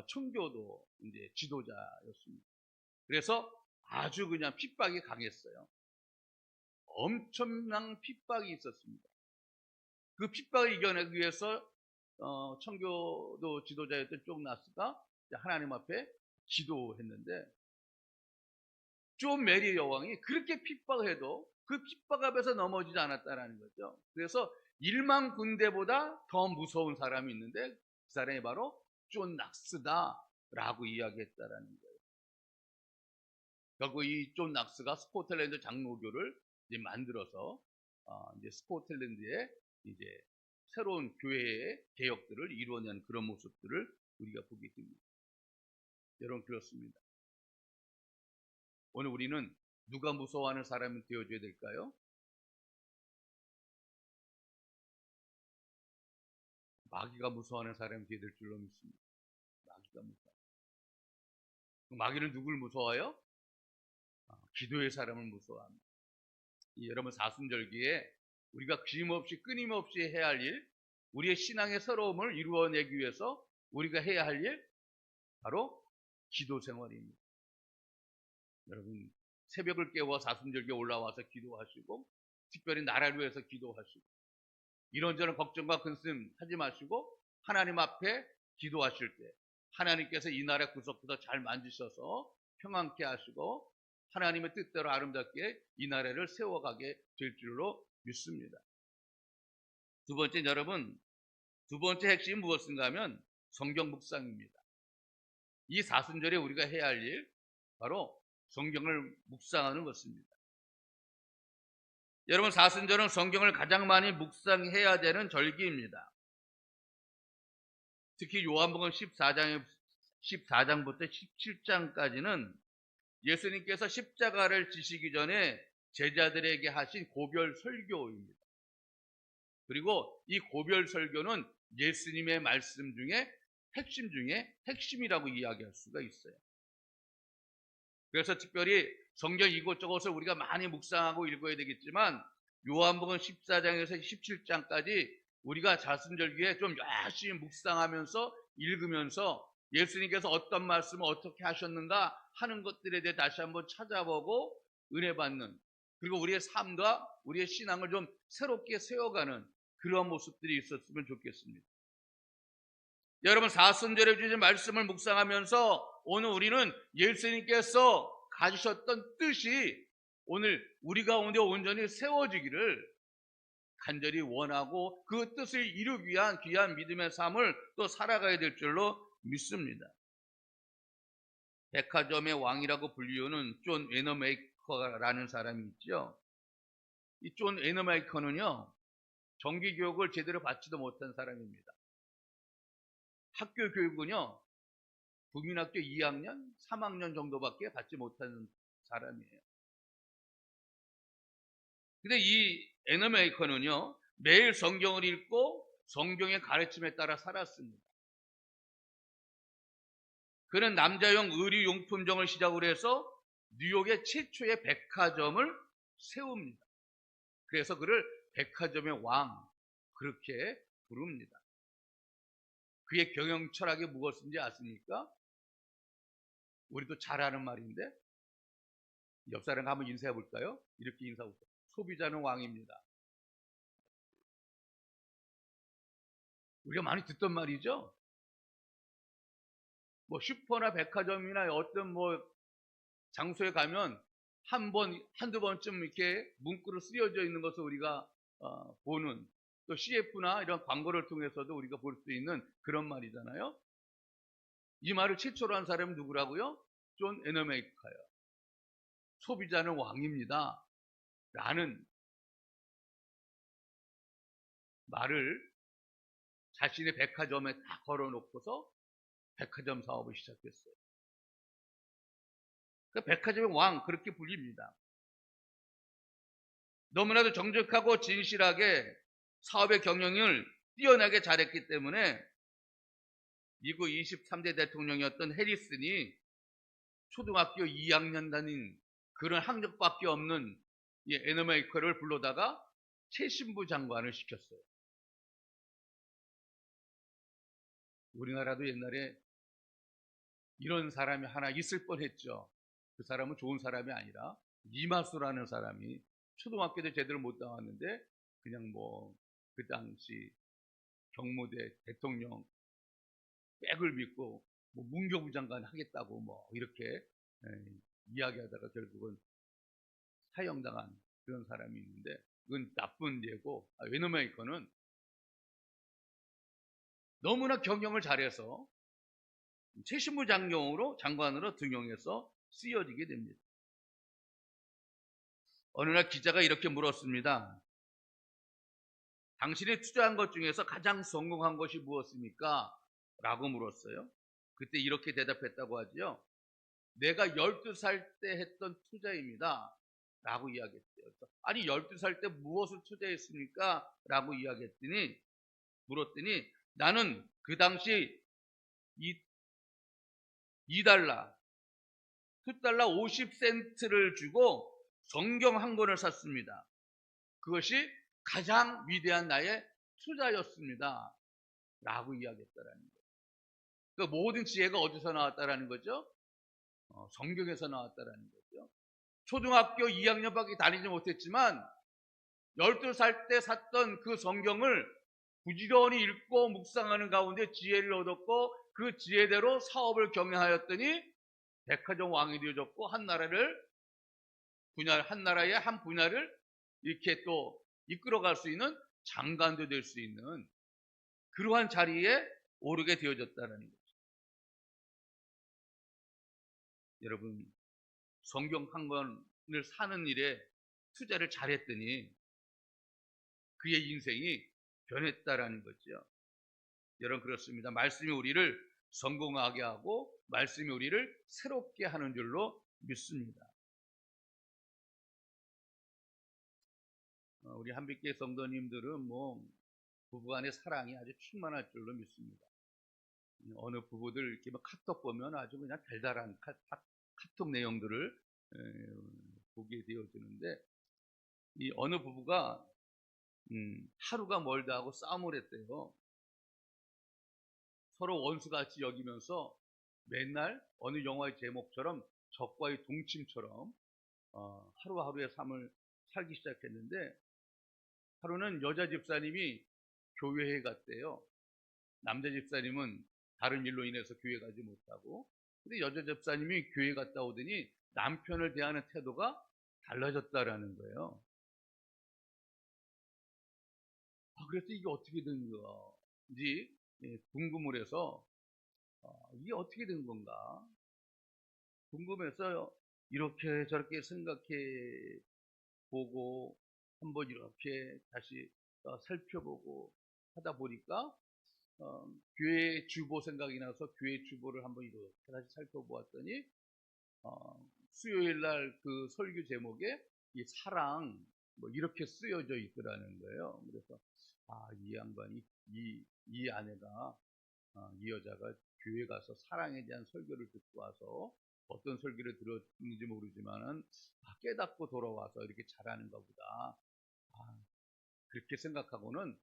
청교도 이제 지도자였습니다. 그래서 아주 그냥 핍박이 강했어요. 엄청난 핍박이 있었습니다. 그 핍박을 이겨내기 위해서 청교도 지도자였던 존 낙스가 하나님 앞에 기도했는데 존 메리 여왕이 그렇게 핍박을 해도 그 핍박 앞에서 넘어지지 않았다는 거죠. 그래서 1만 군대보다 더 무서운 사람이 있는데 그 사람이 바로 존 낙스다라고 이야기했다라는 거예요. 결국 이 존 낙스가 스코틀랜드 장로교를 이제 만들어서 이제 스코틀랜드에 이제 새로운 교회의 개혁들을 이루어낸 그런 모습들을 우리가 보게 됩니다. 여러분 그렇습니다. 오늘 우리는 누가 무서워하는 사람이 되어줘야 될까요? 마귀가 무서워하는 사람이 되어야 될 줄로 믿습니다. 마귀가 무서워. 마귀는 누굴 무서워해요? 기도의 사람을 무서워합니다. 여러분 사순절기에 우리가 끊임없이 해야 할 일, 우리의 신앙의 새로움을 이루어내기 위해서 우리가 해야 할 일, 바로 기도 생활입니다. 여러분 새벽을 깨워 사순절기에 올라와서 기도하시고 특별히 나라를 위해서 기도하시고 이런저런 걱정과 근심 하지 마시고 하나님 앞에 기도하실 때 하나님께서 이 나라 구석구석 잘 만지셔서 평안케 하시고 하나님의 뜻대로 아름답게 이 나라를 세워가게 될 줄로 믿습니다. 두 번째 여러분, 두 번째 핵심이 무엇인가 하면 성경 묵상입니다. 이 사순절에 우리가 해야 할 일, 바로 성경을 묵상하는 것입니다. 여러분 사순절은 성경을 가장 많이 묵상해야 되는 절기입니다. 특히 요한복음 14장부터 17장까지는 예수님께서 십자가를 지시기 전에 제자들에게 하신 고별 설교입니다. 그리고 이 고별 설교는 예수님의 말씀 중에 핵심이라고 이야기할 수가 있어요. 그래서 특별히 성경 이곳저곳을 우리가 많이 묵상하고 읽어야 되겠지만 요한복음 14장에서 17장까지 우리가 사순절기에 좀 열심히 묵상하면서 읽으면서 예수님께서 어떤 말씀을 어떻게 하셨는가 하는 것들에 대해 다시 한번 찾아보고 은혜 받는, 그리고 우리의 삶과 우리의 신앙을 좀 새롭게 세워가는 그런 모습들이 있었으면 좋겠습니다. 여러분 사순절에 주신 말씀을 묵상하면서 오늘 우리는 예수님께서 가지셨던 뜻이 오늘 우리 가운데 온전히 세워지기를 간절히 원하고 그 뜻을 이루기 위한 귀한 믿음의 삶을 또 살아가야 될 줄로 믿습니다. 백화점의 왕이라고 불리우는 존 에너메이커라는 사람이 있죠. 이 존 에너메이커는요 정기교육을 제대로 받지도 못한 사람입니다. 학교 교육은요 국민학교 2학년, 3학년 정도밖에 받지 못하는 사람이에요. 근데 이 에너메이커는요 매일 성경을 읽고 성경의 가르침에 따라 살았습니다. 그는 남자용 의류용품점을 시작으로 해서 뉴욕의 최초의 백화점을 세웁니다. 그래서 그를 백화점의 왕 그렇게 부릅니다. 그의 경영 철학이 무엇인지 아십니까? 우리도 잘 아는 말인데 옆 사람과 한번 인사해 볼까요? 이렇게 인사하고 소비자는 왕입니다. 우리가 많이 듣던 말이죠. 뭐 슈퍼나 백화점이나 어떤 뭐 장소에 가면 한두 번쯤 이렇게 문구로 쓰여져 있는 것을 우리가 보는, 또 CF나 이런 광고를 통해서도 우리가 볼 수 있는 그런 말이잖아요. 이 말을 최초로 한 사람은 누구라고요? 존 에너메이커예요. 소비자는 왕입니다. 라는 말을 자신의 백화점에 다 걸어놓고서 백화점 사업을 시작했어요. 그 백화점의 왕 그렇게 불립니다. 너무나도 정직하고 진실하게 사업의 경영을 뛰어나게 잘했기 때문에 미국 23대 대통령이었던 해리슨이 초등학교 2학년 다닌 그런 학력밖에 없는 이 애너메이커를 불러다가 최신부 장관을 시켰어요. 우리나라도 옛날에 이런 사람이 하나 있을 뻔했죠. 그 사람은 좋은 사람이 아니라 이마수라는 사람이 초등학교도 제대로 못 나왔는데 그냥 뭐 그 당시 경무대 대통령 백을 믿고 뭐 문교부 장관 하겠다고 뭐 이렇게 이야기하다가 결국은 사형당한 그런 사람이 있는데 그건 나쁜 예고, 웨너메이커는 너무나 경영을 잘해서 최신부 장관으로 등용해서 쓰여지게 됩니다. 어느 날 기자가 이렇게 물었습니다. 당신이 투자한 것 중에서 가장 성공한 것이 무엇입니까? 라고 물었어요. 그때 이렇게 대답했다고 하죠. 내가 12살 때 했던 투자입니다. 라고 이야기했어요. 아니 12살 때 무엇을 투자했습니까? 라고 물었더니 나는 그 당시 2달러, 2달러 50센트를 주고 성경 한 권을 샀습니다. 그것이 가장 위대한 나의 투자였습니다. 라고 이야기했다라는 거예요. 그 모든 지혜가 어디서 나왔다라는 거죠? 성경에서 나왔다라는 거죠. 초등학교 2학년밖에 다니지 못했지만 12살 때 샀던 그 성경을 부지런히 읽고 묵상하는 가운데 지혜를 얻었고 그 지혜대로 사업을 경영하였더니 백화점 왕이 되어졌고 한 나라의 한 분야를 이렇게 또 이끌어갈 수 있는 장관도 될 수 있는 그러한 자리에 오르게 되어졌다는 거죠. 여러분, 성경 한 권을 사는 일에 투자를 잘했더니 그의 인생이 변했다라는 거죠. 여러분 그렇습니다. 말씀이 우리를 성공하게 하고 말씀이 우리를 새롭게 하는 줄로 믿습니다. 우리 한빛교회 성도님들은 뭐 부부간의 사랑이 아주 충만할 줄로 믿습니다. 어느 부부들 이렇게 막 카톡 보면 아주 그냥 달달한 카톡 내용들을 보게 되어지는데 이 어느 부부가 하루가 멀다 하고 싸움을 했대요. 서로 원수같이 여기면서 맨날 어느 영화의 제목처럼 적과의 동침처럼 하루하루의 삶을 살기 시작했는데 하루는 여자 집사님이 교회에 갔대요. 남자 집사님은 다른 일로 인해서 교회 가지 못하고 근데 여자 집사님이 교회 갔다 오더니 남편을 대하는 태도가 달라졌다라는 거예요. 그래서 이게 어떻게 된 건지 궁금을 해서 이게 어떻게 된 건가 궁금해서 이렇게 저렇게 생각해 보고 한번 이렇게 다시 살펴보고 하다 보니까 교회 주보 생각이 나서 교회 주보를 한번 이렇게 다시 살펴보았더니 수요일 날 그 설교 제목에 이 사랑 뭐 이렇게 쓰여져 있더라는 거예요. 그래서 이 양반이 이 아내가 이 여자가 교회 가서 사랑에 대한 설교를 듣고 와서 어떤 설교를 들었는지 모르지만은 깨닫고 돌아와서 이렇게 잘하는가 보다. 그렇게 생각하고는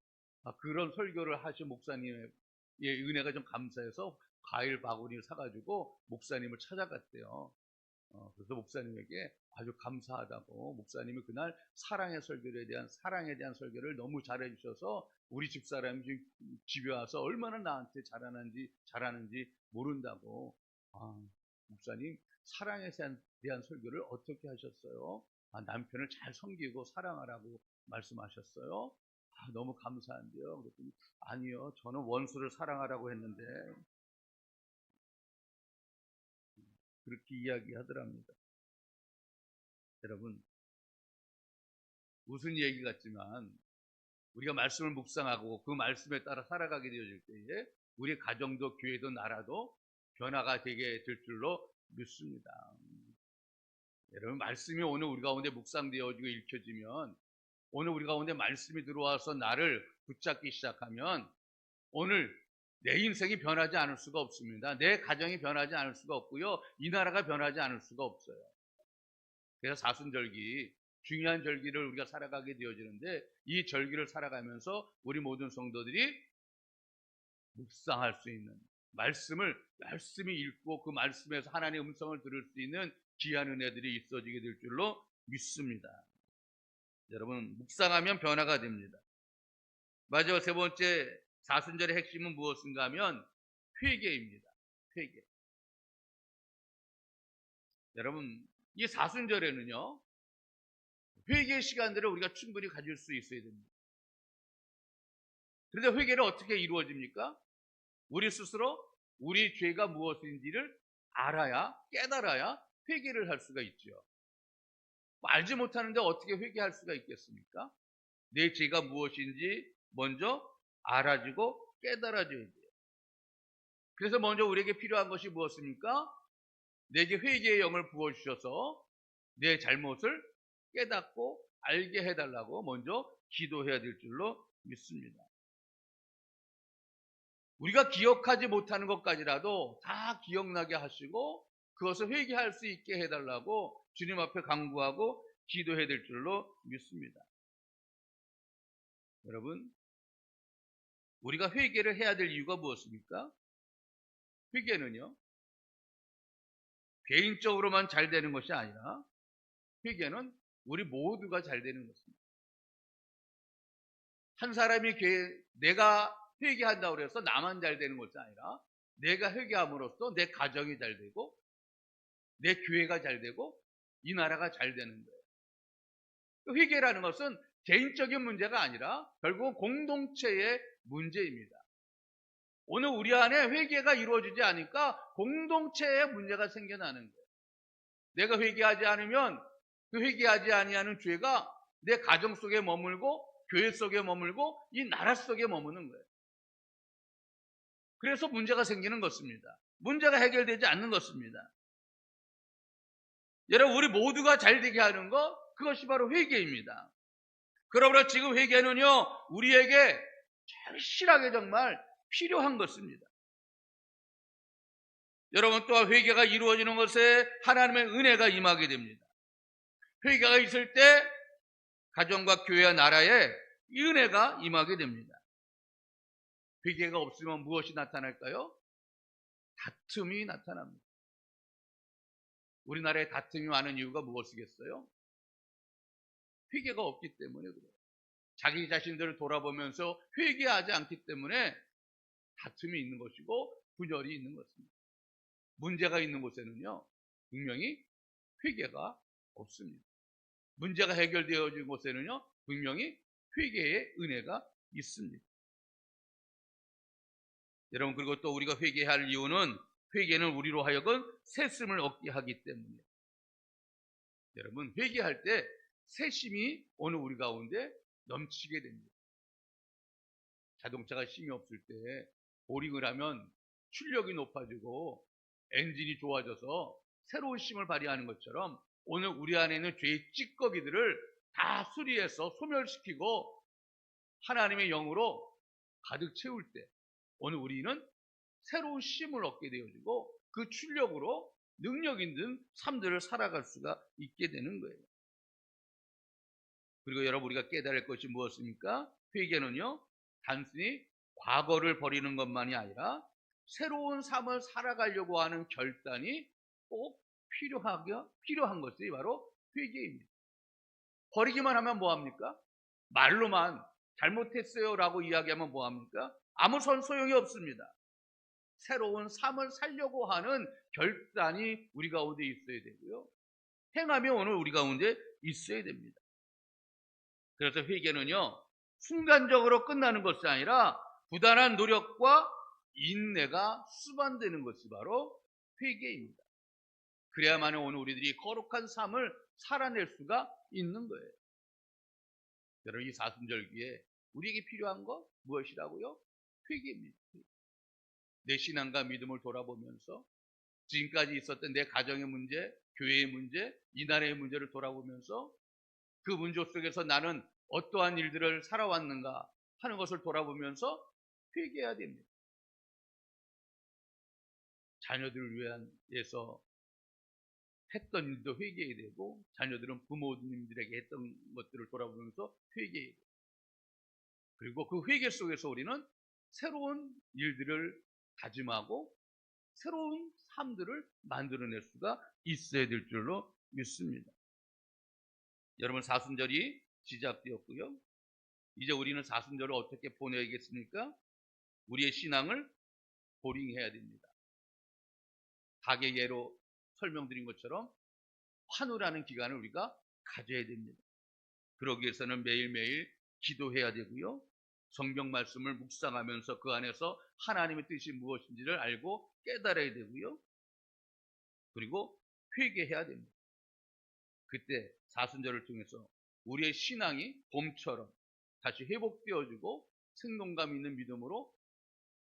그런 설교를 하신 목사님의 은혜가 좀 감사해서 과일 바구니를 사가지고 목사님을 찾아갔대요. 그래서 목사님에게 아주 감사하다고 목사님이 그날 사랑의 설교를 너무 잘해 주셔서 우리 집사람이 집에 와서 얼마나 나한테 잘하는지 모른다고 목사님 사랑에 대한 설교를 어떻게 하셨어요? 남편을 잘 섬기고 사랑하라고 말씀하셨어요. 너무 감사한데요. 그랬더니 아니요 저는 원수를 사랑하라고 했는데 그렇게 이야기하더랍니다. 여러분 무슨 얘기 같지만 우리가 말씀을 묵상하고 그 말씀에 따라 살아가게 되어질 때에 우리 가정도 교회도 나라도 변화가 되게 될 줄로 믿습니다. 여러분, 말씀이 오늘 우리 가운데 묵상되어지고 읽혀지면, 오늘 우리 가운데 말씀이 들어와서 나를 붙잡기 시작하면 오늘 내 인생이 변하지 않을 수가 없습니다. 내 가정이 변하지 않을 수가 없고요, 이 나라가 변하지 않을 수가 없어요. 그래서 사순절기, 중요한 절기를 우리가 살아가게 되어지는데, 이 절기를 살아가면서 우리 모든 성도들이 묵상할 수 있는, 말씀을 열심히 읽고 그 말씀에서 하나님의 음성을 들을 수 있는 귀한 은혜들이 있어지게 될 줄로 믿습니다. 여러분, 묵상하면 변화가 됩니다. 마지막 세 번째 사순절의 핵심은 무엇인가 하면 회개입니다. 회개. 여러분, 이 사순절에는요, 회개의 시간들을 우리가 충분히 가질 수 있어야 됩니다. 그런데 회개를 어떻게 이루어집니까? 우리 스스로 우리 죄가 무엇인지를 알아야, 깨달아야 회개를 할 수가 있죠. 알지 못하는데 어떻게 회개할 수가 있겠습니까? 내 죄가 무엇인지 먼저 알아지고 깨달아져야 돼요. 그래서 먼저 우리에게 필요한 것이 무엇입니까? 내게 회개의 영을 부어주셔서 내 잘못을 깨닫고 알게 해달라고 먼저 기도해야 될 줄로 믿습니다. 우리가 기억하지 못하는 것까지라도 다 기억나게 하시고 그것을 회개할 수 있게 해달라고 주님 앞에 간구하고 기도해야 될 줄로 믿습니다. 여러분, 우리가 회개를 해야 될 이유가 무엇입니까? 회개는요, 개인적으로만 잘 되는 것이 아니라 회개는 우리 모두가 잘 되는 것입니다. 한 사람이 내가 회개한다고 해서 나만 잘 되는 것이 아니라 내가 회개함으로써 내 가정이 잘 되고 내 교회가 잘 되고 이 나라가 잘 되는 거예요. 회개라는 것은 개인적인 문제가 아니라 결국 공동체의 문제입니다. 오늘 우리 안에 회개가 이루어지지 않으니까 공동체의 문제가 생겨나는 거예요. 내가 회개하지 않으면 그 회개하지 아니하는 죄가 내 가정 속에 머물고 교회 속에 머물고 이 나라 속에 머무는 거예요. 그래서 문제가 생기는 것입니다. 문제가 해결되지 않는 것입니다. 여러분, 우리 모두가 잘 되게 하는 것, 그것이 바로 회개입니다. 그러므로 지금 회개는요, 우리에게 절실하게 정말 필요한 것입니다. 여러분, 또한 회개가 이루어지는 것에 하나님의 은혜가 임하게 됩니다. 회개가 있을 때 가정과 교회와 나라에 이 은혜가 임하게 됩니다. 회개가 없으면 무엇이 나타날까요? 다툼이 나타납니다. 우리나라에 다툼이 많은 이유가 무엇이겠어요? 회개가 없기 때문에 그래요. 자기 자신들을 돌아보면서 회개하지 않기 때문에 다툼이 있는 것이고 분열이 있는 것입니다. 문제가 있는 곳에는요, 분명히 회개가 없습니다. 문제가 해결되어진 곳에는요, 분명히 회개의 은혜가 있습니다. 여러분, 그리고 또 우리가 회개할 이유는, 회개는 우리로 하여금 새심을 얻게 하기 때문이에요. 여러분, 회개할 때 새심이 오늘 우리 가운데 넘치게 됩니다. 자동차가 힘이 없을 때 보링을 하면 출력이 높아지고 엔진이 좋아져서 새로운 힘을 발휘하는 것처럼 오늘 우리 안에 있는 죄의 찌꺼기들을 다 수리해서 소멸시키고 하나님의 영으로 가득 채울 때 오늘 우리는 새로운 힘을 얻게 되어지고 그 출력으로 능력 있는 삶들을 살아갈 수가 있게 되는 거예요. 그리고 여러분, 우리가 깨달을 것이 무엇입니까? 회개는요, 단순히 과거를 버리는 것만이 아니라 새로운 삶을 살아가려고 하는 결단이 꼭 필요한 것이 바로 회개입니다. 버리기만 하면 뭐합니까? 말로만 잘못했어요 라고 이야기하면 뭐합니까? 아무 소용이 없습니다. 새로운 삶을 살려고 하는 결단이 우리 가운데 있어야 되고요, 행함이 오늘 우리 가운데 있어야 됩니다. 그래서 회개는요, 순간적으로 끝나는 것이 아니라 부단한 노력과 인내가 수반되는 것이 바로 회개입니다. 그래야만 오늘 우리들이 거룩한 삶을 살아낼 수가 있는 거예요. 여러분, 이 사순절기에 우리에게 필요한 거 무엇이라고요? 회개입니다. 내 신앙과 믿음을 돌아보면서 지금까지 있었던 내 가정의 문제, 교회의 문제, 이 나라의 문제를 돌아보면서 그 문제 속에서 나는 어떠한 일들을 살아왔는가 하는 것을 돌아보면서 회개해야 됩니다. 자녀들을 위해서 했던 일도 회개해야 되고, 자녀들은 부모님들에게 했던 것들을 돌아보면서 회개해야 돼요. 그리고 그 회개 속에서 우리는 새로운 일들을 다짐하고 새로운 삶들을 만들어낼 수가 있어야 될 줄로 믿습니다. 여러분, 사순절이 시작되었고요. 이제 우리는 사순절을 어떻게 보내야겠습니까? 우리의 신앙을 보링해야 됩니다. 각의 예로 설명드린 것처럼 환호라는 기간을 우리가 가져야 됩니다. 그러기 위해서는 매일매일 기도해야 되고요. 성경 말씀을 묵상하면서 그 안에서 하나님의 뜻이 무엇인지를 알고 깨달아야 되고요. 그리고 회개해야 됩니다. 그때 사순절을 통해서 우리의 신앙이 봄처럼 다시 회복되어지고 생동감 있는 믿음으로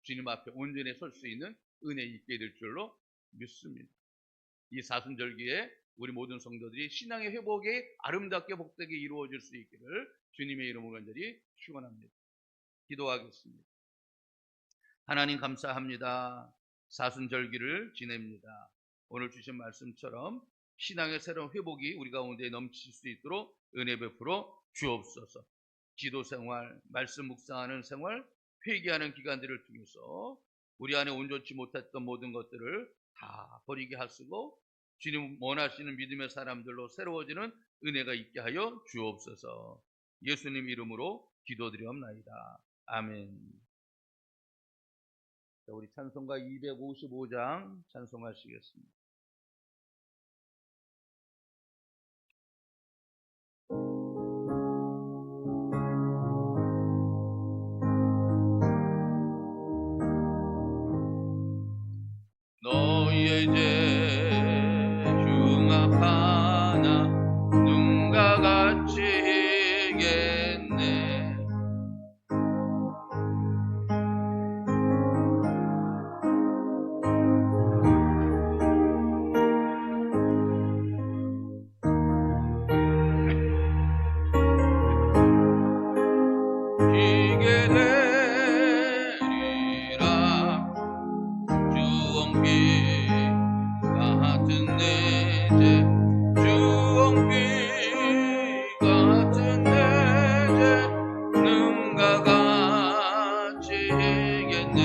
주님 앞에 온전히 설 수 있는 은혜 있게 될 줄로 믿습니다. 이 사순절기에 우리 모든 성도들이 신앙의 회복이 아름답게 복되게 이루어질 수 있기를 주님의 이름으로 간절히 축원합니다. 기도하겠습니다. 하나님, 감사합니다. 사순절기를 지냅니다. 오늘 주신 말씀처럼 신앙의 새로운 회복이 우리 가운데 넘칠 수 있도록 은혜 베풀어 주옵소서. 기도 생활, 말씀 묵상하는 생활, 회개하는 기간들을 통해서 우리 안에 온전치 못했던 모든 것들을 다 버리게 하시고 주님 원하시는 믿음의 사람들로 새로워지는 은혜가 있게 하여 주옵소서. 예수님 이름으로 기도드리옵나이다. 아멘. 자, 우리 찬송가 255장 찬송하시겠습니다. 너의 죄 흉악하나 눈과 같이 이겠네. 이게 되리라. 주홍빛 같은 내 죄, 주홍빛 같은 내 죄, 눈과 같이 이겠네.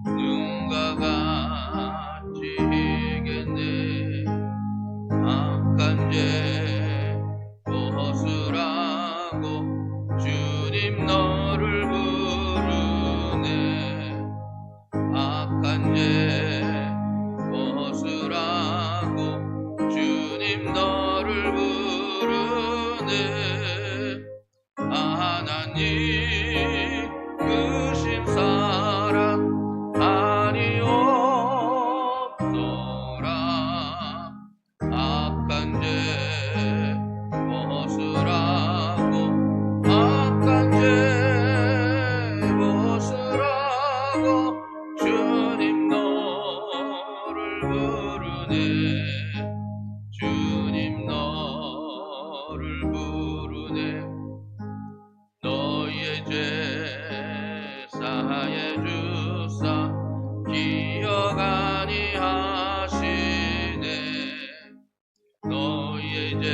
눈과 같이 이겠네. 악한 죄 벗으라고 주님 너를 부르네. 악한 죄 벗으라고 주님 너를 부르네. 하나님 크신 사랑 아니옵소라. 악한 죄 벗으라고, 악한 죄 벗으라고 주님 너를 부르네. 주님 너를 부르네. 너의 죄 사해 주사 기억 아니하시네. 너의 죄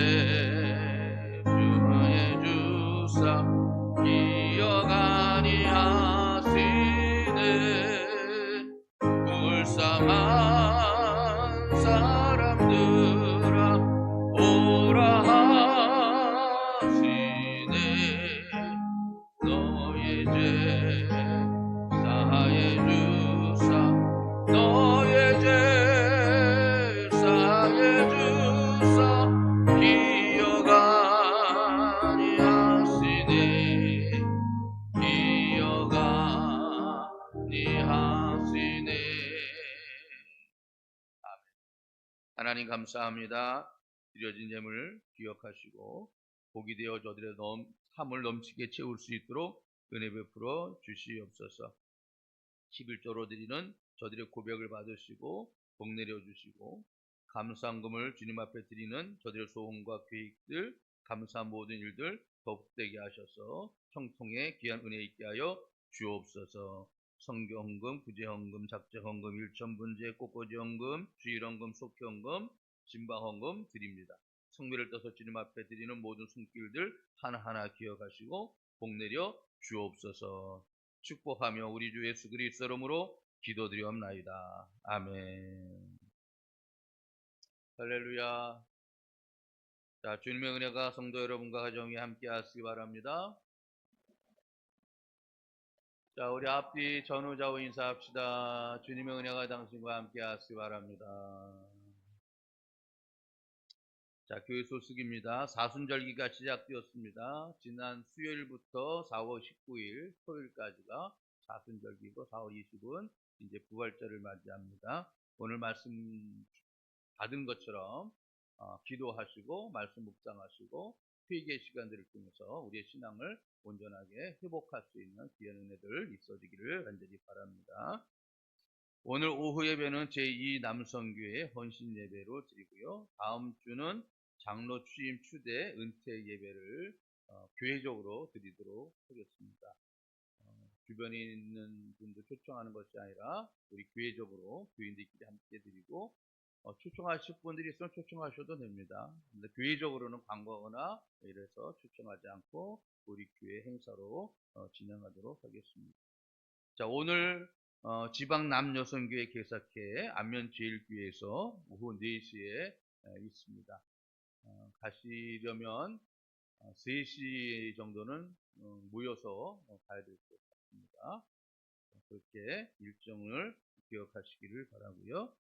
사해 주사 기억 아니하시네. 불쌍한 사람들아 오라 하시네. 너의 죄 사해 주사, 너의 죄 사해 주사 기억 아니하시네. 기억 아니하시네. 하나님 감사합니다. 드려진 예물 기억하시고 복이 되어 저들의 삶을 넘치게 채울 수 있도록 은혜 베풀어 주시옵소서. 11조로 드리는 저들의 고백을 받으시고 복 내려주시고, 감사한금을 주님 앞에 드리는 저들의 소원과 계획들, 감사한 모든 일들 더욱되게 하셔서 형통에 귀한 은혜 있게 하여 주옵소서. 성경헌금, 구제헌금, 작정헌금, 일천분제, 꽃꽂이헌금, 주일헌금, 속회헌금, 진방헌금 드립니다. 성미를 떠서 주님 앞에 드리는 모든 손길들 하나하나 기억하시고 복 내려 주옵소서. 축복하며 우리 주 예수 그리스도 이름으로 기도드리옵나이다. 아멘. 할렐루야. 자, 주님의 은혜가 성도 여러분과 가정이 함께 하시기 바랍니다. 자, 우리 앞뒤 전후 좌우 인사합시다. 주님의 은혜가 당신과 함께 하시기 바랍니다. 자, 교회 소식입니다. 사순절기가 시작되었습니다. 지난 수요일부터 4월 19일 토요일까지가 사순절기고 4월 20은 이제 부활절을 맞이합니다. 오늘 말씀 받은 것처럼 기도하시고 말씀 묵상하시고 회개 시간들을 통해서 우리의 신앙을 온전하게 회복할 수 있는 귀한 은혜들 있어지기를 간절히 바랍니다. 오늘 오후 예배는 제2 남성교회 헌신 예배로 드리고요. 다음 주는 장로 취임 추대 은퇴 예배를 교회적으로 드리도록 하겠습니다. 주변에 있는 분들 초청하는 것이 아니라 우리 교회적으로 교인들끼리 함께 드리고, 초청하실 분들이 있으면 초청하셔도 됩니다. 근데 교회적으로는 광고하거나 이래서 초청하지 않고 우리 교회 행사로 진행하도록 하겠습니다. 자, 오늘 지방 남여성교회 개사회 안면제일교회에서 오후 4시에 있습니다. 가시려면 3시 정도는 모여서 가야 될 것 같습니다. 그렇게 일정을 기억하시기를 바라고요.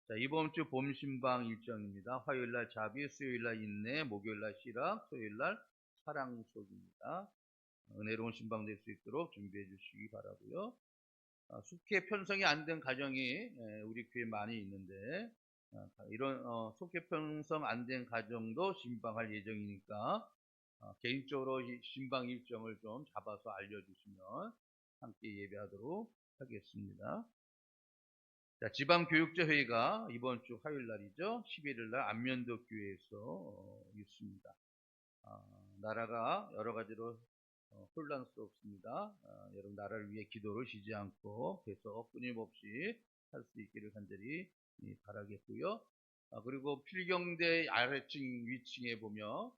자, 이번 주 봄신방 일정입니다. 화요일날 자비, 수요일날 인내, 목요일날 실학, 토요일날 사랑속입니다. 은혜로운 신방 될 수 있도록 준비해 주시기 바라고요. 속회 편성이 안 된 가정이 우리 교회에 많이 있는데, 이런 속회 편성 안 된 가정도 신방할 예정이니까 개인적으로 이 신방 일정을 좀 잡아서 알려주시면 함께 예배하도록 하겠습니다. 자, 지방교육자회의가 이번 주 화요일 날이죠. 11일 날 안면도 교회에서 있습니다. 나라가 여러 가지로 혼란스럽습니다. 여러분 나라를 위해 기도를 쉬지 않고 계속 끊임없이 할 수 있기를 간절히 바라겠고요. 그리고 필경대 아래층 위층에 보면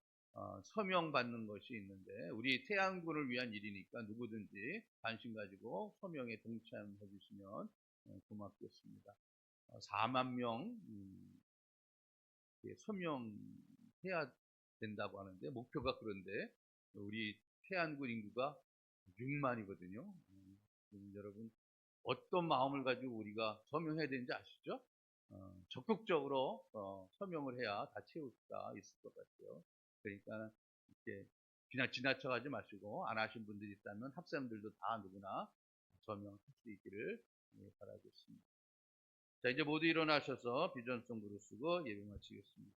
서명 받는 것이 있는데, 우리 태안군을 위한 일이니까 누구든지 관심 가지고 서명에 동참해 주시면 고맙겠습니다. 4만 명 서명해야 된다고 하는데, 목표가 그런데 우리 태안군 인구가 6만이거든요. 여러분 어떤 마음을 가지고 우리가 서명해야 되는지 아시죠? 적극적으로 서명을 해야 다 채울 수가 있을 것 같아요. 그러니까 이렇게 그냥 지나쳐가지 마시고, 안 하신 분들이 있다면 학생들도 다 누구나 서명할 수 있기를 바라겠습니다. 자, 이제 모두 일어나셔서 비전송부를 쓰고 예배 마치겠습니다.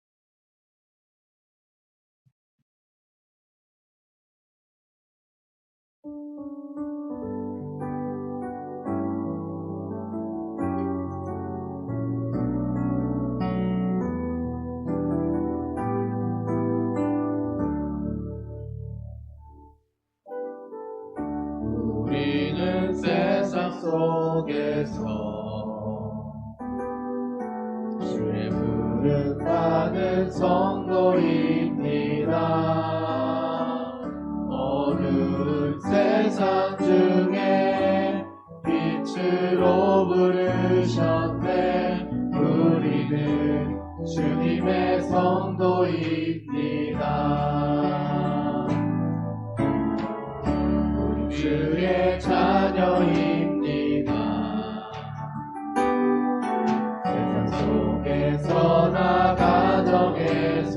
우리는 세상 속에서 주의 부름 받은 성도입니다. 어두운 세상 중에 빛으로 부르셨네. 우리는 주님의 성도입니다. 주의 자녀입니다. 세상 속에서나 가정에서도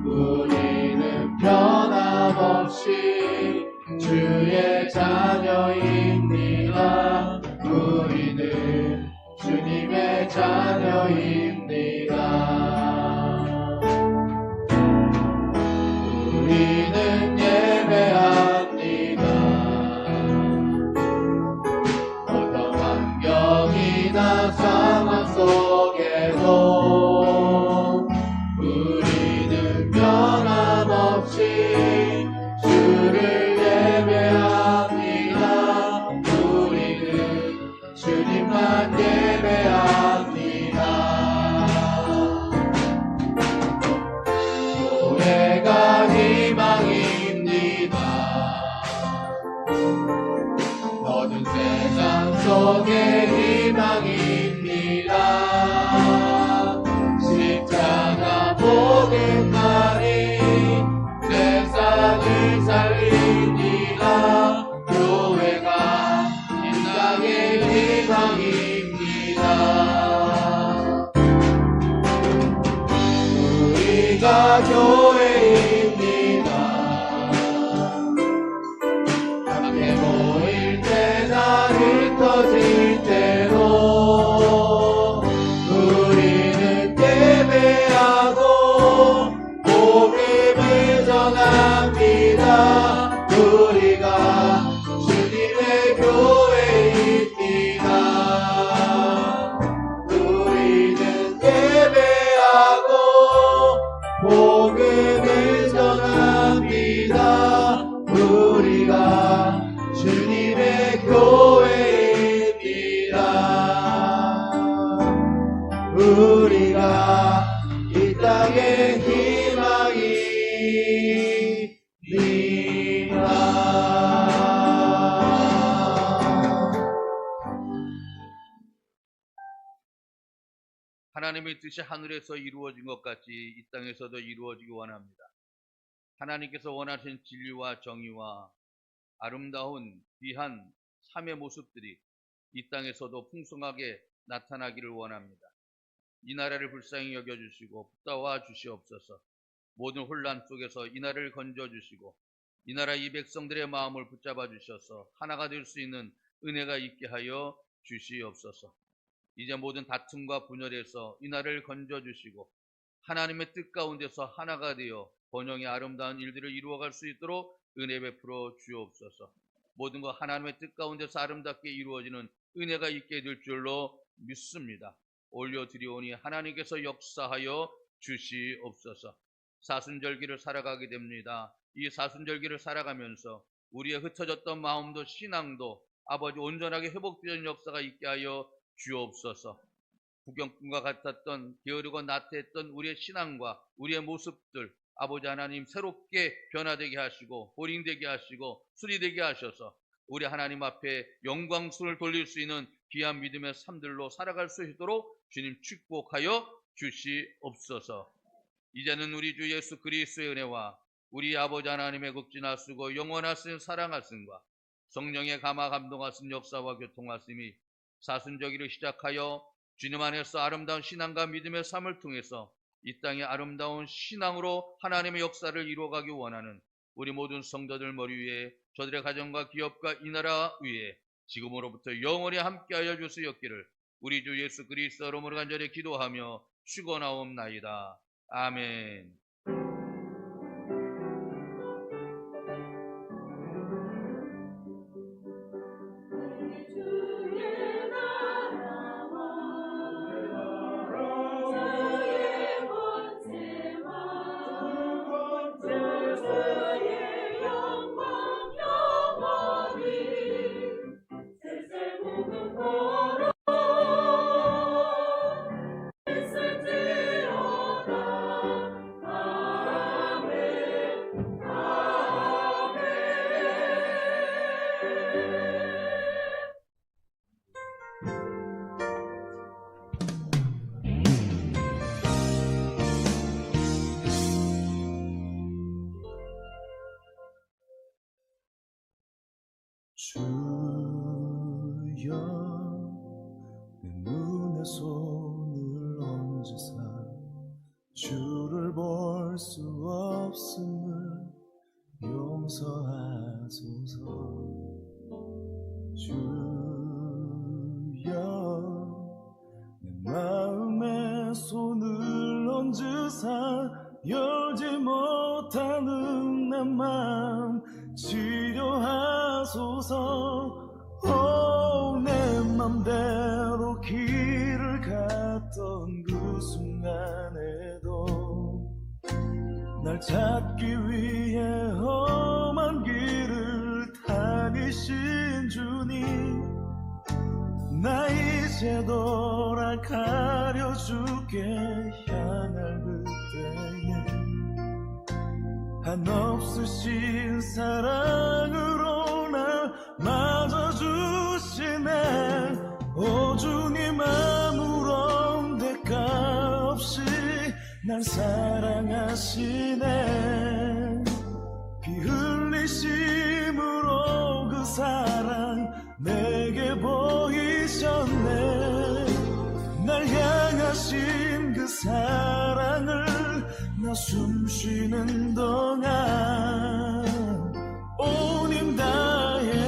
우리는 변함없이 주의 자녀입니다. 우리는 주님의 자녀입니다. 우리가 교회입니다. 함께 모일 때나 흩어질 때로 우리는 예배하고 복음을 전합니다. 우리가 주님의 교회입니다. 우리는 예배하고 복음을 전합니다. 우리가 주님의 교회입니다. 우리가 이 땅의 희망입니다. 하나님의 뜻이 하늘에서 이루어진 것 같이 이 땅에서도 이루어지기 원합니다. 하나님께서 원하신 진리와 정의와 아름다운 귀한 삶의 모습들이 이 땅에서도 풍성하게 나타나기를 원합니다. 이 나라를 불쌍히 여겨주시고 붙잡아 주시옵소서. 모든 혼란 속에서 이 나라를 건져주시고 이 나라 이 백성들의 마음을 붙잡아 주셔서 하나가 될 수 있는 은혜가 있게 하여 주시옵소서. 이제 모든 다툼과 분열에서 이 나라를 건져주시고 하나님의 뜻 가운데서 하나가 되어 번영의 아름다운 일들을 이루어갈 수 있도록 은혜 베풀어 주옵소서. 모든 것 하나님의 뜻 가운데서 아름답게 이루어지는 은혜가 있게 될 줄로 믿습니다. 올려드리오니 하나님께서 역사하여 주시옵소서. 사순절기를 살아가게 됩니다. 이 사순절기를 살아가면서 우리의 흩어졌던 마음도 신앙도 아버지 온전하게 회복되는 역사가 있게 하여 주옵소서. 구경꾼과 같았던 게으르고 나태했던 우리의 신앙과 우리의 모습들 아버지 하나님 새롭게 변화되게 하시고 보링되게 하시고 수리되게 하셔서 우리 하나님 앞에 영광스러움을 돌릴 수 있는 귀한 믿음의 삶들로 살아갈 수 있도록 주님 축복하여 주시옵소서. 이제는 우리 주 예수 그리스도의 은혜와 우리 아버지 하나님의 극진하시고 영원하신 사랑하심과 성령의 감화 감동하신 역사와 교통하심이 사순절기를 시작하여 주님 안에서 아름다운 신앙과 믿음의 삶을 통해서 이 땅의 아름다운 신앙으로 하나님의 역사를 이루어가기 원하는 우리 모든 성도들 머리 위에 저들의 가정과 기업과 이 나라 위에 지금으로부터 영원히 함께하여 주시옵기를 우리 주 예수 그리스도 이름으로 간절히 기도하며 축원하옵나이다. 아멘. 주여 내 눈에 손을 얹으사 주를 볼 수 없음을 용서하소서. 주여 내 마음에 손을 얹으사 열지 못하는 내 마음 치료하소서. 내 맘대로 길을 갔던 그 순간에도 날 찾기 위해 험한 길을 다니신 주님, 나 이제 돌아가려 주께 향할 그때에 한없으신 사랑으로 날 맞아주시네. 오 주님, 아무런 대가 없이 날 사랑하시네. 피 흘리심으로 그 사랑 내게 보이셨네. 날 향하신 그 사랑을 나 숨쉬는 동안 온 힘 다해